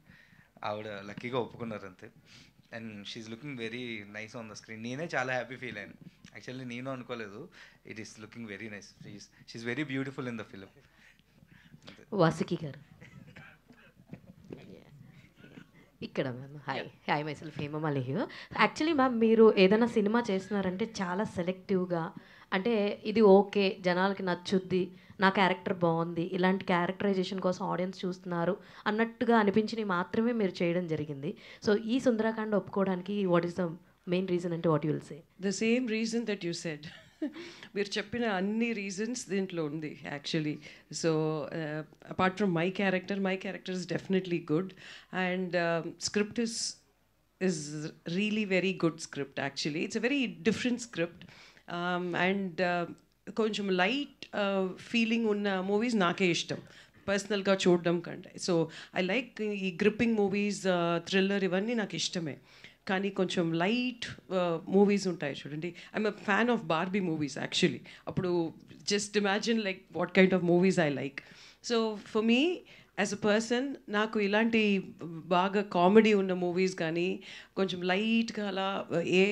ఆవిడ లక్కీగా ఒప్పుకున్నారు అంతే. And she's looking very nice on the screen. నేనే చాలా హ్యాపీ ఫీల్ అయ్యాను. యాక్చువల్లీ నేను అనుకోలేదు. It is looking very nice. She's very beautiful in the film. Vasuki garu ఇక్కడ ma'am. Hi myself Hemamali here. Actually ma'am మీరు ఏదైనా సినిమా చేస్తున్నారంటే చాలా సెలెక్టివ్గా, అంటే ఇది ఓకే జనాలకి నచ్చుద్ది, నా క్యారెక్టర్ బాగుంది, ఇలాంటి క్యారెక్టరైజేషన్ కోసం ఆడియన్స్ చూస్తున్నారు అన్నట్టుగా అనిపించినవి మాత్రమే మీరు చేయడం జరిగింది. సో ఈ సుందరాకాండ ఒప్పుకోవడానికి what is the main reason అంటే what you will say? The same reason that you said. మీరు చెప్పిన అన్ని రీజన్స్ దీంట్లో ఉంది actually. So apart from my character is definitely good and script is really very good script actually. It's a very different script and కొంచెం లైట్ ఫీలింగ్ ఉన్న మూవీస్ నాకే ఇష్టం పర్సనల్గా చూడడం కంటే. సో ఐ లైక్ ఈ గ్రిప్పింగ్ మూవీస్, థ్రిల్లర్ ఇవన్నీ నాకు ఇష్టమే. కానీ కొంచెం లైట్ మూవీస్ ఉంటాయి చూడండి. I'm a fan of Barbie movies actually. అప్పుడు just imagine like what kind of movies I like. So for me as a person నాకు ఇలాంటి బాగా కామెడీ ఉన్న మూవీస్ కానీ కొంచెం లైట్గా అలా ఏ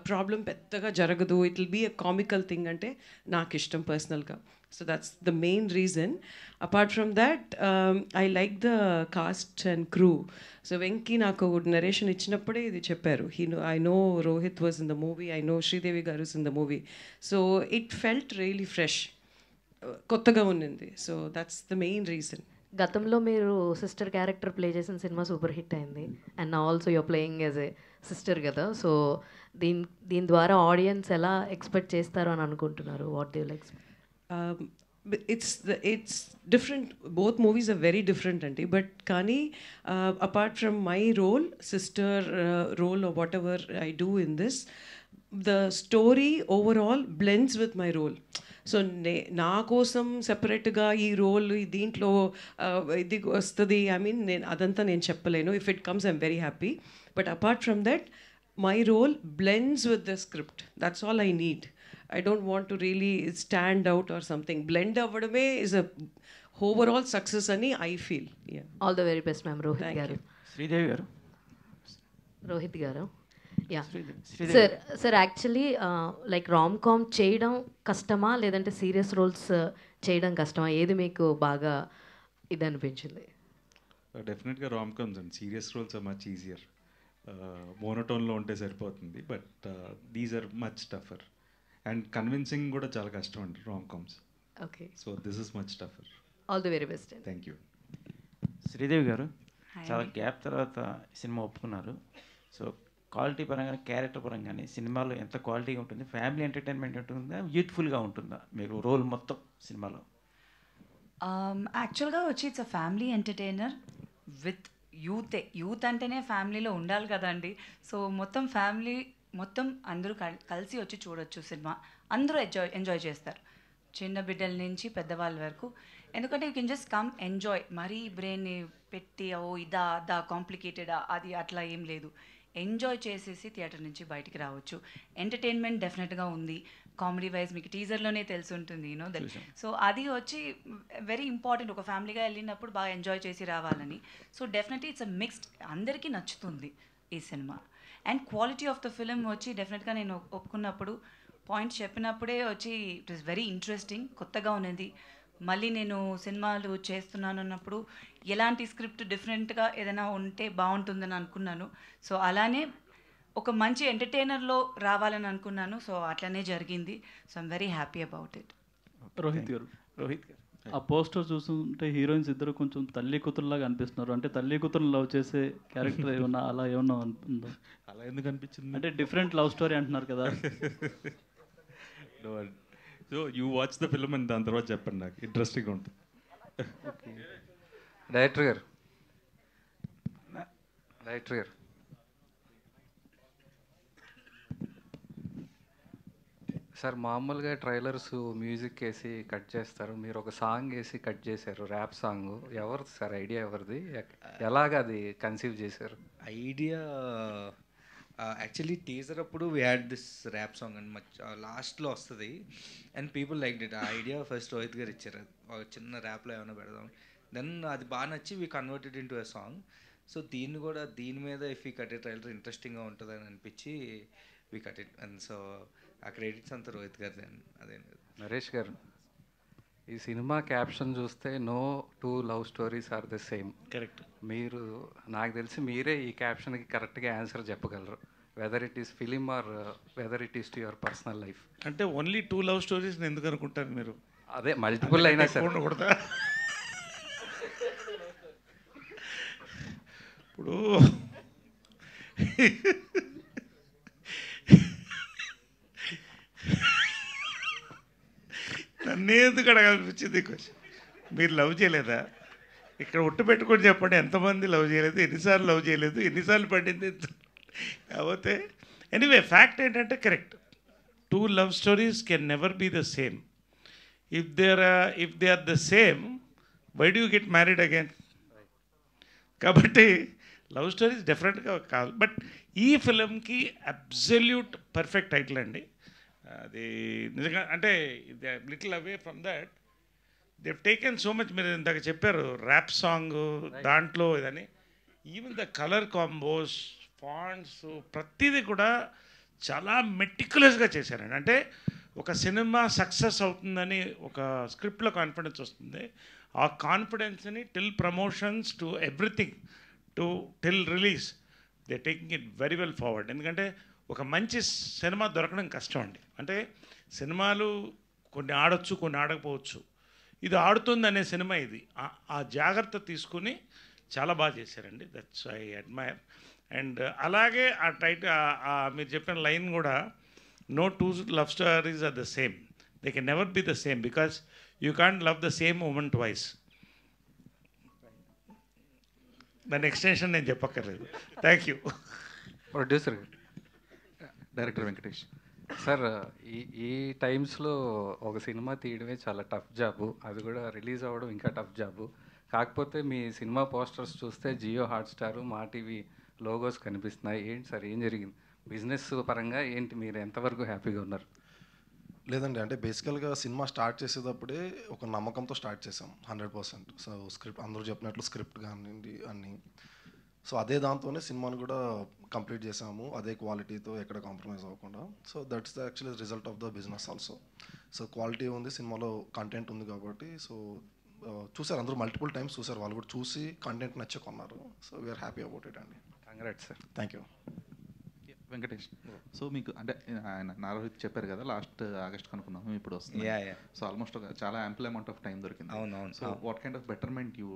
ప్రాబ్లం పెద్దగా జరగదు, it will be a comical thing అంటే నాకు ఇష్టం పర్సనల్గా. So that's the main reason. Apart from that I like the cast and crew. So Venky నాకు నరేషన్ ఇచ్చినప్పుడే ఇది చెప్పారు. I know Rohit was in the movie, I know Sridevi గారు in the movie. So it felt really fresh, కొత్తగా ఉన్నింది. So that's the main reason. గతంలో మీరు సిస్టర్ క్యారెక్టర్ ప్లే చేసిన సినిమా సూపర్ హిట్ అయింది అండ్ నా also your playing as a sister కదా. సో దీని ద్వారా ఆడియన్స్ ఎలా ఎక్స్పెక్ట్ చేస్తారు అని అనుకుంటున్నారు? What do you like? it's different. Both movies are very different anti, but kani apart from my role, sister role or whatever I do in this, the story overall blends with my role. So నా కోసం సెపరేట్గా ఈ రోల్ దీంట్లో ఇది వస్తుంది, ఐ మీన్ నేను అదంతా నేను చెప్పలేను. If it comes I'm very happy. But apart from that my role blends with the script. That's all I need. I don't want to really stand out or something. Blend avadame is a overall success ani I feel. Yeah. All the very best, ma'am. Rohit garu. Sridevi garu. Rohit garu. Yeah. Sir actually like rom-com చేయడం కష్టమా లేదంటే సీరియస్ రోల్స్ చేయడం కష్టమా? ఏది మీకు బాగా ఇది అనిపించింది? డెఫినెట్గా rom coms and serious roles are much easier. మోనోటోన్లో ఉంటే సరిపోతుంది. But these are much tougher and convincing కూడా చాలా కష్టం అండి rom coms. Okay. So this is much tougher. All the very best. Thank you. Sridevi garu చాలా గ్యాప్ తర్వాత సినిమా ఒప్పుకున్నారు. సో క్వాలిటీ పరంగా క్యారెక్టర్ పరంగానే సినిమాలో ఎంత క్వాలిటీగా ఉంటుంది? ఫ్యామిలీ ఎంటర్టైన్మెంట్ ఉంటుందా, యూత్ఫుల్గా ఉంటుందా మీరు రోల్ మొత్తం సినిమాలో? యాక్చువల్గా వచ్చి it's a family entertainer with youth అంటేనే ఫ్యామిలీలో ఉండాలి కదండి. సో మొత్తం ఫ్యామిలీ మొత్తం అందరూ కలిసి వచ్చి చూడొచ్చు సినిమా. అందరూ ఎంజాయ్ చేస్తారు, చిన్న బిడ్డల నుంచి పెద్దవాళ్ళ వరకు. ఎందుకంటే you can just come enjoy. మరీ బ్రెయిన్ని పెట్టి ఓ ఇదా అదా కాంప్లికేటెడా అది అట్లా ఏం లేదు. ఎంజాయ్ చేసేసి థియేటర్ నుంచి బయటికి రావచ్చు. ఎంటర్టైన్మెంట్ డెఫినెట్గా ఉంది. కామెడీ వైజ్ మీకు టీజర్లోనే తెలిసి ఉంటుంది యూనో దట్. సో అది వచ్చి వెరీ ఇంపార్టెంట్, ఒక ఫ్యామిలీగా వెళ్ళినప్పుడు బాగా ఎంజాయ్ చేసి రావాలని. So definitely it's a mixed, అందరికీ నచ్చుతుంది ఈ cinema. And quality of the film వచ్చి డెఫినెట్గా నేను ఒప్పుకున్నప్పుడు పాయింట్ చెప్పినప్పుడే వచ్చి ఇట్ ఈస్ వెరీ ఇంట్రెస్టింగ్, కొత్తగా ఉన్నది. మళ్ళీ నేను సినిమాలు చేస్తున్నాను అన్నప్పుడు ఎలాంటి స్క్రిప్ట్ డిఫరెంట్గా ఏదైనా ఉంటే బాగుంటుందని అనుకున్నాను. సో అలానే ఒక మంచి ఎంటర్టైనర్లో రావాలని అనుకున్నాను. సో అట్లనే జరిగింది. So I'm very happy about it. Rohit గారు, ఆ పోస్టర్ చూస్తుంటే హీరోయిన్స్ ఇద్దరు కొంచెం తల్లి కూతురులాగా అనిపిస్తున్నారు. అంటే తల్లి కూతురు లవ్ చేసే క్యారెక్టర్ ఏమన్నా అలా ఏమన్నా ఉందో? అలా ఎందుకు అనిపించింది? అంటే డిఫరెంట్ లవ్ స్టోరీ అంటున్నారు కదా. So you watch the film and దాని తర్వాత చెప్పండి, నాకు ఇంట్రెస్టింగ్ ఉంటుంది. డైరెక్టర్ గారు సార్, మామూలుగా ట్రైలర్స్ మ్యూజిక్ వేసి కట్ చేస్తారు, మీరు ఒక సాంగ్ వేసి కట్ చేశారు, ర్యాప్ సాంగ్. ఎవరిది సార్ ఐడియా? ఎవరిది? ఎలాగ అది కన్సీవ్ చేశారు? ఐడియా యాక్చువల్లీ టీజర్ అప్పుడు we had this rap song and లాస్ట్లో వస్తుంది అండ్ పీపుల్ లైక్ ఇట్. ఆ ఐడియా ఫస్ట్ రోహిత్ గారు ఇచ్చారు, చిన్న ర్యాప్లో ఏమైనా పెడదాం. దెన్ అది బాగా నచ్చి we converted in to a song. So దీన్ని కూడా దీని మీద ఇఫ్ ఈ కట్ ట్రైలర్ ఇంట్రెస్టింగ్గా ఉంటుందని అనిపించి we cut it. And so uh credits అంతా రోహిత్ గారు. అదే నరేష్ గారు, ఈ సినిమా క్యాప్షన్ చూస్తే no two love stories are the same. Correct. మీరు నాకు తెలిసి మీరే ఈ క్యాప్షన్కి కరెక్ట్గా ఆన్సర్ చెప్పగలరు, whether it is film or whether it is to your personal life. అంటే ఓన్లీ 2 లవ్ స్టోరీస్ ఎందుకు అనుకుంటారు మీరు? అదే మల్టిపుల్ అయినా సరే ఉండకూడదా? ఇప్పుడు నన్ను ఎందుకు అడగాలనిపించింది క్వశ్చన్. మీరు లవ్ చేయలేదా? ఇక్కడ ఒట్టు పెట్టుకొని చెప్పండి, ఎంతమంది లవ్ చేయలేదు, ఎన్నిసార్లు లవ్ చేయలేదు, ఎన్నిసార్లు పడింది కాకపోతే. ఎనీవే ఫ్యాక్ట్ ఏంటంటే correct, 2 love stories can never be the same. If they are the same, why do get married again? కాబట్టి లవ్ స్టోరీస్ డిఫరెంట్గా కాదు. బట్ ఈ ఫిలింకి అబ్సల్యూట్ పర్ఫెక్ట్ టైటిల్ అండి. అది నిజంగా అంటే little away from that they've taken so much. మీరు ఇందాక చెప్పారు ర్యాప్ సాంగ్ దాంట్లో ఇదని, even the colour combos, fonts, ప్రతిదీ కూడా చాలా మెటిక్యులస్గా చేశారండి. అంటే ఒక సినిమా సక్సెస్ అవుతుందని ఒక స్క్రిప్ట్లో కాన్ఫిడెన్స్ వస్తుంది. ఆ కాన్ఫిడెన్స్ని till promotions to everything to till release they taking it very well forward. ఎందుకంటే ఒక మంచి సినిమా దొరకడం కష్టం అండి. అంటే సినిమాలు కొన్ని ఆడొచ్చు, కొన్ని ఆడకపోవచ్చు. ఇది ఆడుతుంది అనే సినిమా ఇది. ఆ జాగ్రత్త తీసుకుని చాలా బాగా చేశారండి. That's I admire. అండ్ అలాగే ఆ మీరు చెప్పిన లైన్ కూడా, no 2 love stories are the same, they can never be the same because you can't love the same women twice. దాని ఎక్స్టెన్షన్ నేను చెప్పక్కర్లేదు. Thank you. Producer director Venkatesh sir, ఈ టైమ్స్లో ఒక సినిమా తీయడమే చాలా టఫ్ జాబు, అది కూడా రిలీజ్ అవ్వడం ఇంకా టఫ్ జాబు. కాకపోతే మీ సినిమా పోస్టర్స్ చూస్తే జియో హాట్స్టార్, మా టీవీ లోగోస్ కనిపిస్తున్నాయి. ఏంటి సార్, ఏం జరిగింది బిజినెస్ పరంగా? ఏంటి, మీరు ఎంతవరకు హ్యాపీగా ఉన్నారు? లేదండి, అంటే బేసికల్గా సినిమా స్టార్ట్ చేసేటప్పుడే ఒక నమ్మకంతో స్టార్ట్ చేసాం 100%. సో స్క్రిప్ట్ అందరూ చెప్పినట్లు స్క్రిప్ట్ కానివ్వండి అన్నీ. సో అదే దాంతోనే సినిమాను కూడా కంప్లీట్ చేసాము, అదే క్వాలిటీతో ఎక్కడ కాంప్రమైజ్ అవ్వకుండా. So that's the actually result of the business also. So quality ఉంది, సినిమాలో కంటెంట్ ఉంది కాబట్టి. సో చూసారు అందరూ, మల్టిపుల్ టైమ్స్ చూసారు, వాళ్ళు కూడా చూసి కంటెంట్ నచ్చి కొన్నారు. So we are happy about it అండి. Congrats sir. Thank you. Venkatesh, so మీకు అంటే ఆయన నారోహిత్ చెప్పారు కదా, లాస్ట్ ఆగస్ట్ కనుక్కున్నాము, ఇప్పుడు వస్తుంది. సో ఆల్మోస్ట్ చాలా యాంపుల్ అమౌంట్ ఆఫ్ టైం దొరికింది. అవునవును. So what kind of betterment you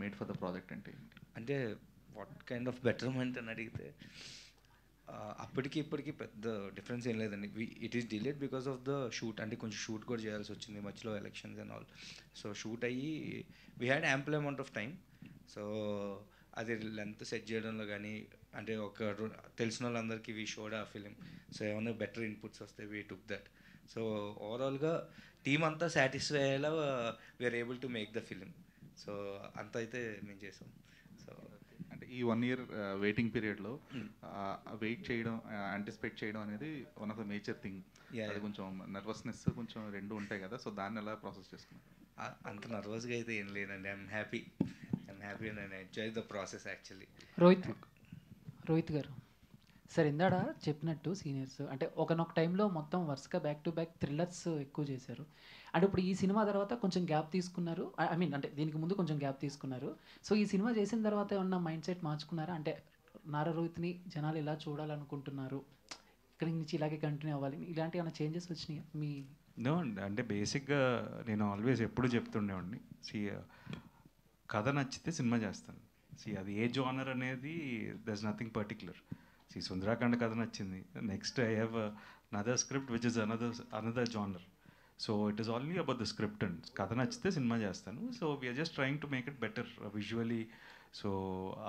made for the project అంటే వాట్ కైండ్ ఆఫ్ బెటర్మెంట్ అని అడిగితే అప్పటికి ఇప్పటికి పెద్ద డిఫరెన్స్ ఏం లేదండి. It is delayed because of the shoot. అంటే కొంచెం షూట్ కూడా చేయాల్సి వచ్చింది మధ్యలో, elections and all. So shoot అయ్యి we had ample amount of time. So అది లెంత్ సెట్ చేయడంలో కానీ అంటే తెలిసిన వాళ్ళందరికీ we showed a film. So ఏమైనా బెటర్ ఇన్పుట్స్ వస్తే వీ టుక్ దట్. సో ఓవరాల్గా టీమ్ అంతా సాటిస్ఫై అయ్యేలా we are able to make the film. So అంత అయితే మేము చేసాం. సో అంటే ఈ 1 year వెయిటింగ్ పీరియడ్లో వెయిట్ చేయడం, యాంటిసిపేట్ చేయడం అనేది one of the major thing. అది కొంచెం నర్వస్నెస్ కొంచెం రెండు ఉంటాయి కదా, సో దాన్ని ఎలా ప్రాసెస్ చేసుకున్నారు? అంత నర్వస్గా అయితే ఏం లేదండి. I'm happy and I enjoy the process actually. Rohit గారు సార్ ఇందాడ చెప్పినట్టు సీనియర్స్ అంటే ఒకనొక టైంలో మొత్తం వరుసగా బ్యాక్ టు బ్యాక్ థ్రిల్లర్స్ ఎక్కువ చేశారు. అంటే ఇప్పుడు ఈ సినిమా తర్వాత కొంచెం గ్యాప్ తీసుకున్నారు. ఐ మీన్ అంటే దీనికి ముందు కొంచెం గ్యాప్ తీసుకున్నారు. సో ఈ సినిమా చేసిన తర్వాత ఏమన్నా మైండ్ సెట్ మార్చుకున్నారా? అంటే నారా రోహిత్ని జనాలు ఇలా చూడాలనుకుంటున్నారు, ఇక్కడి నుంచి ఇలాగే కంటిన్యూ అవ్వాలి, ఇలాంటి ఏమైనా చేంజెస్ వచ్చినాయి మీ? నో అండి, అంటే బేసిక్గా నేను ఆల్వేస్ ఎప్పుడు చెప్తుండేవాడిని, కథ నచ్చితే సినిమా చేస్తాను. అది ఏ జోనర్ అనేది there is nothing particular. Sundarakanda కథ నచ్చింది, next I have another script which is another genre. So it is only about the script and కథ నచ్చితే సినిమా చేస్తాను. So we are just trying to make it better visually. So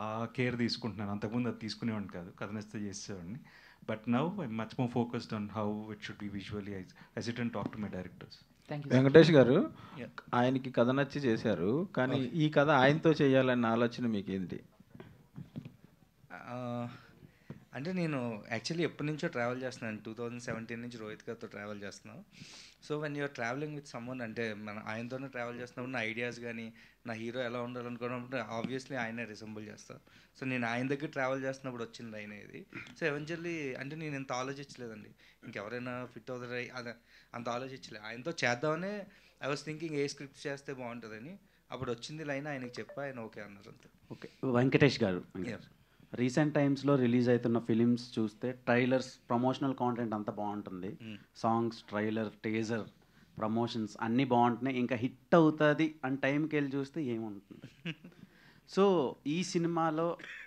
ఆ కేర్ తీసుకుంటున్నాను. అంతకుముందు అది తీసుకునేవాడిని కాదు, కథ నచ్చితే చేసేవాడిని. But now I much more focused on how it should be visually. I sit and talk to my directors. Venkatesh గారు, ఆయనకి కథ నచ్చి చేశారు, కానీ ఈ కథ ఆయనతో చేయాలన్న ఆలోచన మీకు ఏంటి? అంటే నేను యాక్చువల్లీ ఎప్పటి నుంచో ట్రావెల్ చేస్తున్నాను. 2017 నుంచి రోహిత్ గారితో ట్రావెల్ చేస్తున్నాను. So when you are travelling with someone, అంటే ఆయనతోనే ట్రావెల్ చేస్తున్నప్పుడు నా ఐడియాస్ కానీ నా హీరో ఎలా ఉండాలనుకున్నప్పుడు ఆబ్వియస్లీ ఆయనే రిసెంబుల్ చేస్తాను. సో నేను ఆయన దగ్గర ట్రావెల్ చేస్తున్నప్పుడు వచ్చింది ఆయన ఇది. సో ఎవెన్చువల్లీ అంటే నేను ఇంత ఆలోచించలేదండి, ఇంకెవరైనా ఫిట్ అవుతారా అదే అంత ఆలోచించలేదు. ఆయనతో చేద్దామనే I was thinking a script చేస్తే బాగుంటుందని. అప్పుడు వచ్చింది లైన్ ఆయనకి చెప్పా, ఆయన ఓకే అన్నారు అంతే. ఓకే వెంకటేష్ గారు, రీసెంట్ టైమ్స్లో రిలీజ్ అవుతున్న ఫిలిమ్స్ చూస్తే ట్రైలర్స్, ప్రమోషనల్ కాంటెంట్ అంతా బాగుంటుంది. సాంగ్స్, ట్రైలర్, టేజర్, ప్రమోషన్స్ అన్నీ బాగుంటున్నాయి. ఇంకా హిట్ అవుతుంది అని టైంకి వెళ్ళి చూస్తే ఏముంటుంది? సో ఈ సినిమాలో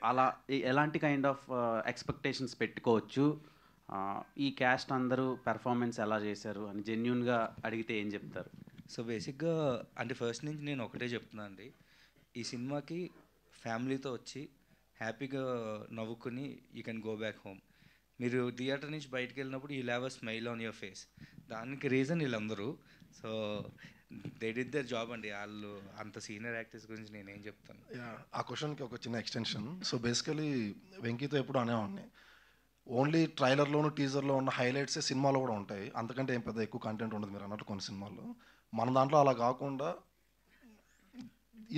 అలా ఎలాంటి కైండ్ ఆఫ్ ఎక్స్పెక్టేషన్స్ పెట్టుకోవచ్చు? ఈ క్యాస్ట్ అందరూ పెర్ఫార్మెన్స్ ఎలా చేశారు అని జెన్యున్గా అడిగితే ఏం చెప్తారు? సో బేసిక్గా అంటే ఫస్ట్ నుంచి నేను ఒకటే చెప్తున్నాను అండి, ఈ సినిమాకి ఫ్యామిలీతో వచ్చి హ్యాపీగా నవ్వుకుని you can go back home. మీరు థియేటర్ నుంచి బయటకు వెళ్ళినప్పుడు you have a smile on your face. దానికి రీజన్ వీళ్ళందరూ. So they did their job అండి. వాళ్ళు అంత సీనియర్ యాక్టర్స్ గురించి నేనేం చెప్తాను. ఆ క్వశ్చన్కి ఒక చిన్న ఎక్స్టెన్షన్. సో బేసికలీ వెంకీతో ఎప్పుడు అనేవాడిని, ఓన్లీ ట్రైలర్లోను టీజర్లో ఉన్న హైలైట్సే సినిమాలో కూడా ఉంటాయి, అంతకంటే ఏం పెద్ద ఎక్కువ కంటెంట్ ఉండదు మీరు అన్నట్టు కొన్ని సినిమాల్లో. మన దాంట్లో అలా కాకుండా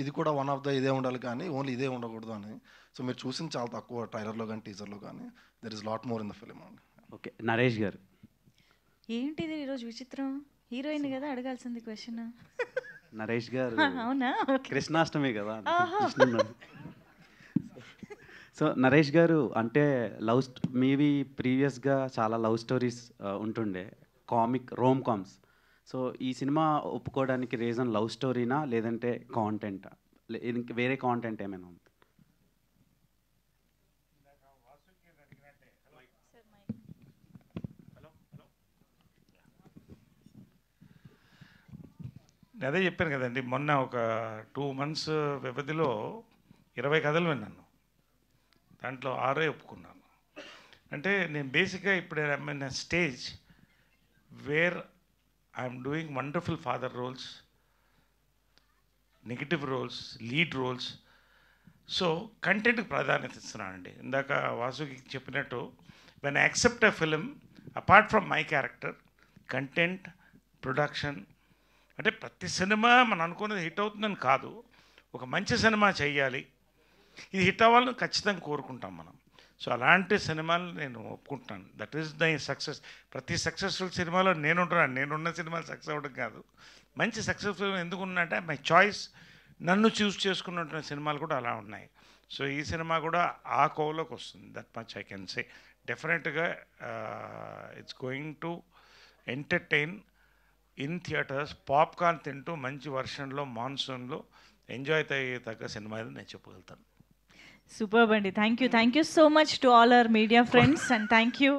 ఇది కూడా వన్ ఆఫ్ ద ఇదే ఉండాలి కానీ ఓన్లీ ఇదే ఉండకూడదు అని. సో మీరు చూసింది చాలా తక్కువ ట్రైలర్లో కానీ టీజర్లో కానీ. There is lot more in the film అండి. ఓకే నరేష్ గారు, ఏంటిది ఈరోజు విచిత్రం? హీరోయిన్ కదా అడగాల్సింది క్వశ్చన్. నరేష్ గారు అవునా? కృష్ణాష్టమి కదా. సో నరేష్ గారు, అంటే మీవి ప్రీవియస్గా చాలా లవ్ స్టోరీస్ ఉంటుండే, కామిక్ రోమ్ కామ్స్. సో ఈ సినిమా ఒప్పుకోవడానికి రీజన్ లవ్ స్టోరీనా లేదంటే కాంటెంటా, వేరే కాంటెంట్ ఏమైనా ఉంది? అదే చెప్పాను కదండి, మొన్న ఒక 2 months వ్యవధిలో 20 కథలు విన్నాను, దాంట్లో 6 ఒప్పుకున్నాను. అంటే నేను బేసిక్గా ఇప్పుడు I'm in a stage where I'm doing wonderful father roles, negative roles, lead roles. So కంటెంట్కి ప్రాధాన్యత ఇస్తున్నానండి. ఇందాక వాసుకి చెప్పినట్టు when I accept a film apart from my character, content, production, అంటే ప్రతి సినిమా మనం అనుకున్నది హిట్ అవుతుందని కాదు, ఒక మంచి సినిమా చేయాలి, ఇది హిట్ అవ్వాలని ఖచ్చితంగా కోరుకుంటాం మనం. సో అలాంటి సినిమాలు నేను ఒప్పుకుంటున్నాను. That is the success. ప్రతి సక్సెస్ఫుల్ సినిమాలో నేనున్న సినిమాలు సక్సెస్ అవ్వడం కాదు, మంచి సక్సెస్ఫుల్ ఎందుకు ఉన్నట్టే మై చాయిస్, నన్ను చూస్ చేసుకున్న సినిమాలు కూడా అలా ఉన్నాయి. సో ఈ సినిమా కూడా ఆ కోవలోకి వస్తుంది. That much I can say. డెఫినెట్గా it's going to entertain in theatres. Popcorn తింటూ మంచి వర్షన్లో, మాన్సూన్లో ఎంజాయ్ అయ్యేతగ్గ సినిమా నేను చెప్పగలుగుతాను. సూపర్ అండి. Thank you so much to all our media friends and thank you.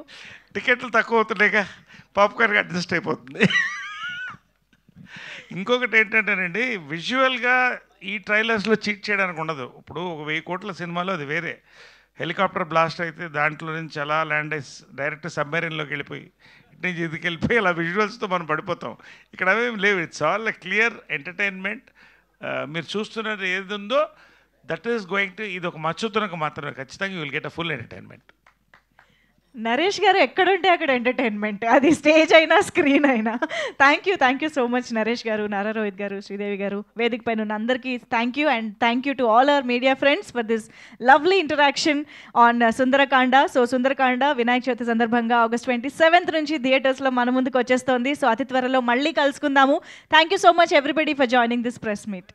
టికెట్లు తక్కువ అవుతున్నాయిగా, పాప్కార్న్గా అడ్జస్ట్ అయిపోతుంది. ఇంకొకటి ఏంటంటేనండి, విజువల్గా ఈ ట్రైలర్స్లో చీట్ చేయడానికి ఉండదు. ఇప్పుడు ఒక 1000 కోట్ల సినిమాలో అది వేరే. హెలికాప్టర్ బ్లాస్ట్ అయితే దాంట్లో నుంచి అలా ల్యాండ్ అయ్యి డైరెక్ట్ సబ్మెరీన్లోకి వెళ్ళిపోయి ఇటు నుంచి ఇదికి వెళ్ళిపోయి అలా విజువల్స్తో మనం పడిపోతాం. ఇక్కడ అవేమి లేవు. It's all clear entertainment. మీరు చూస్తున్నది ఏది ఉందో దట్ ఈస్ గోయింగ్ టు, ఇది ఒక మచ్చుతునకు మాత్రమే. ఖచ్చితంగా you will get a full entertainment. Naresh గారు ఎక్కడుంటే అక్కడ ఎంటర్టైన్మెంట్, అది స్టేజ్ అయినా స్క్రీన్ అయినా. Thank you so much Naresh గారు, నారా రోహిత్ గారు, శ్రీదేవి గారు, వేదిక పైన ఉన్న అందరికీ thank you. And thank you to all our media friends for this lovely interaction on Sundarakanda. So Sundarakanda Vinayaka Chavithi సందర్భంగా August 27th నుంచి థియేటర్స్లో మన ముందుకు వచ్చేస్తోంది. సో అతి త్వరలో మళ్ళీ కలుసుకుందాము. Thank you so much everybody for joining this press meet.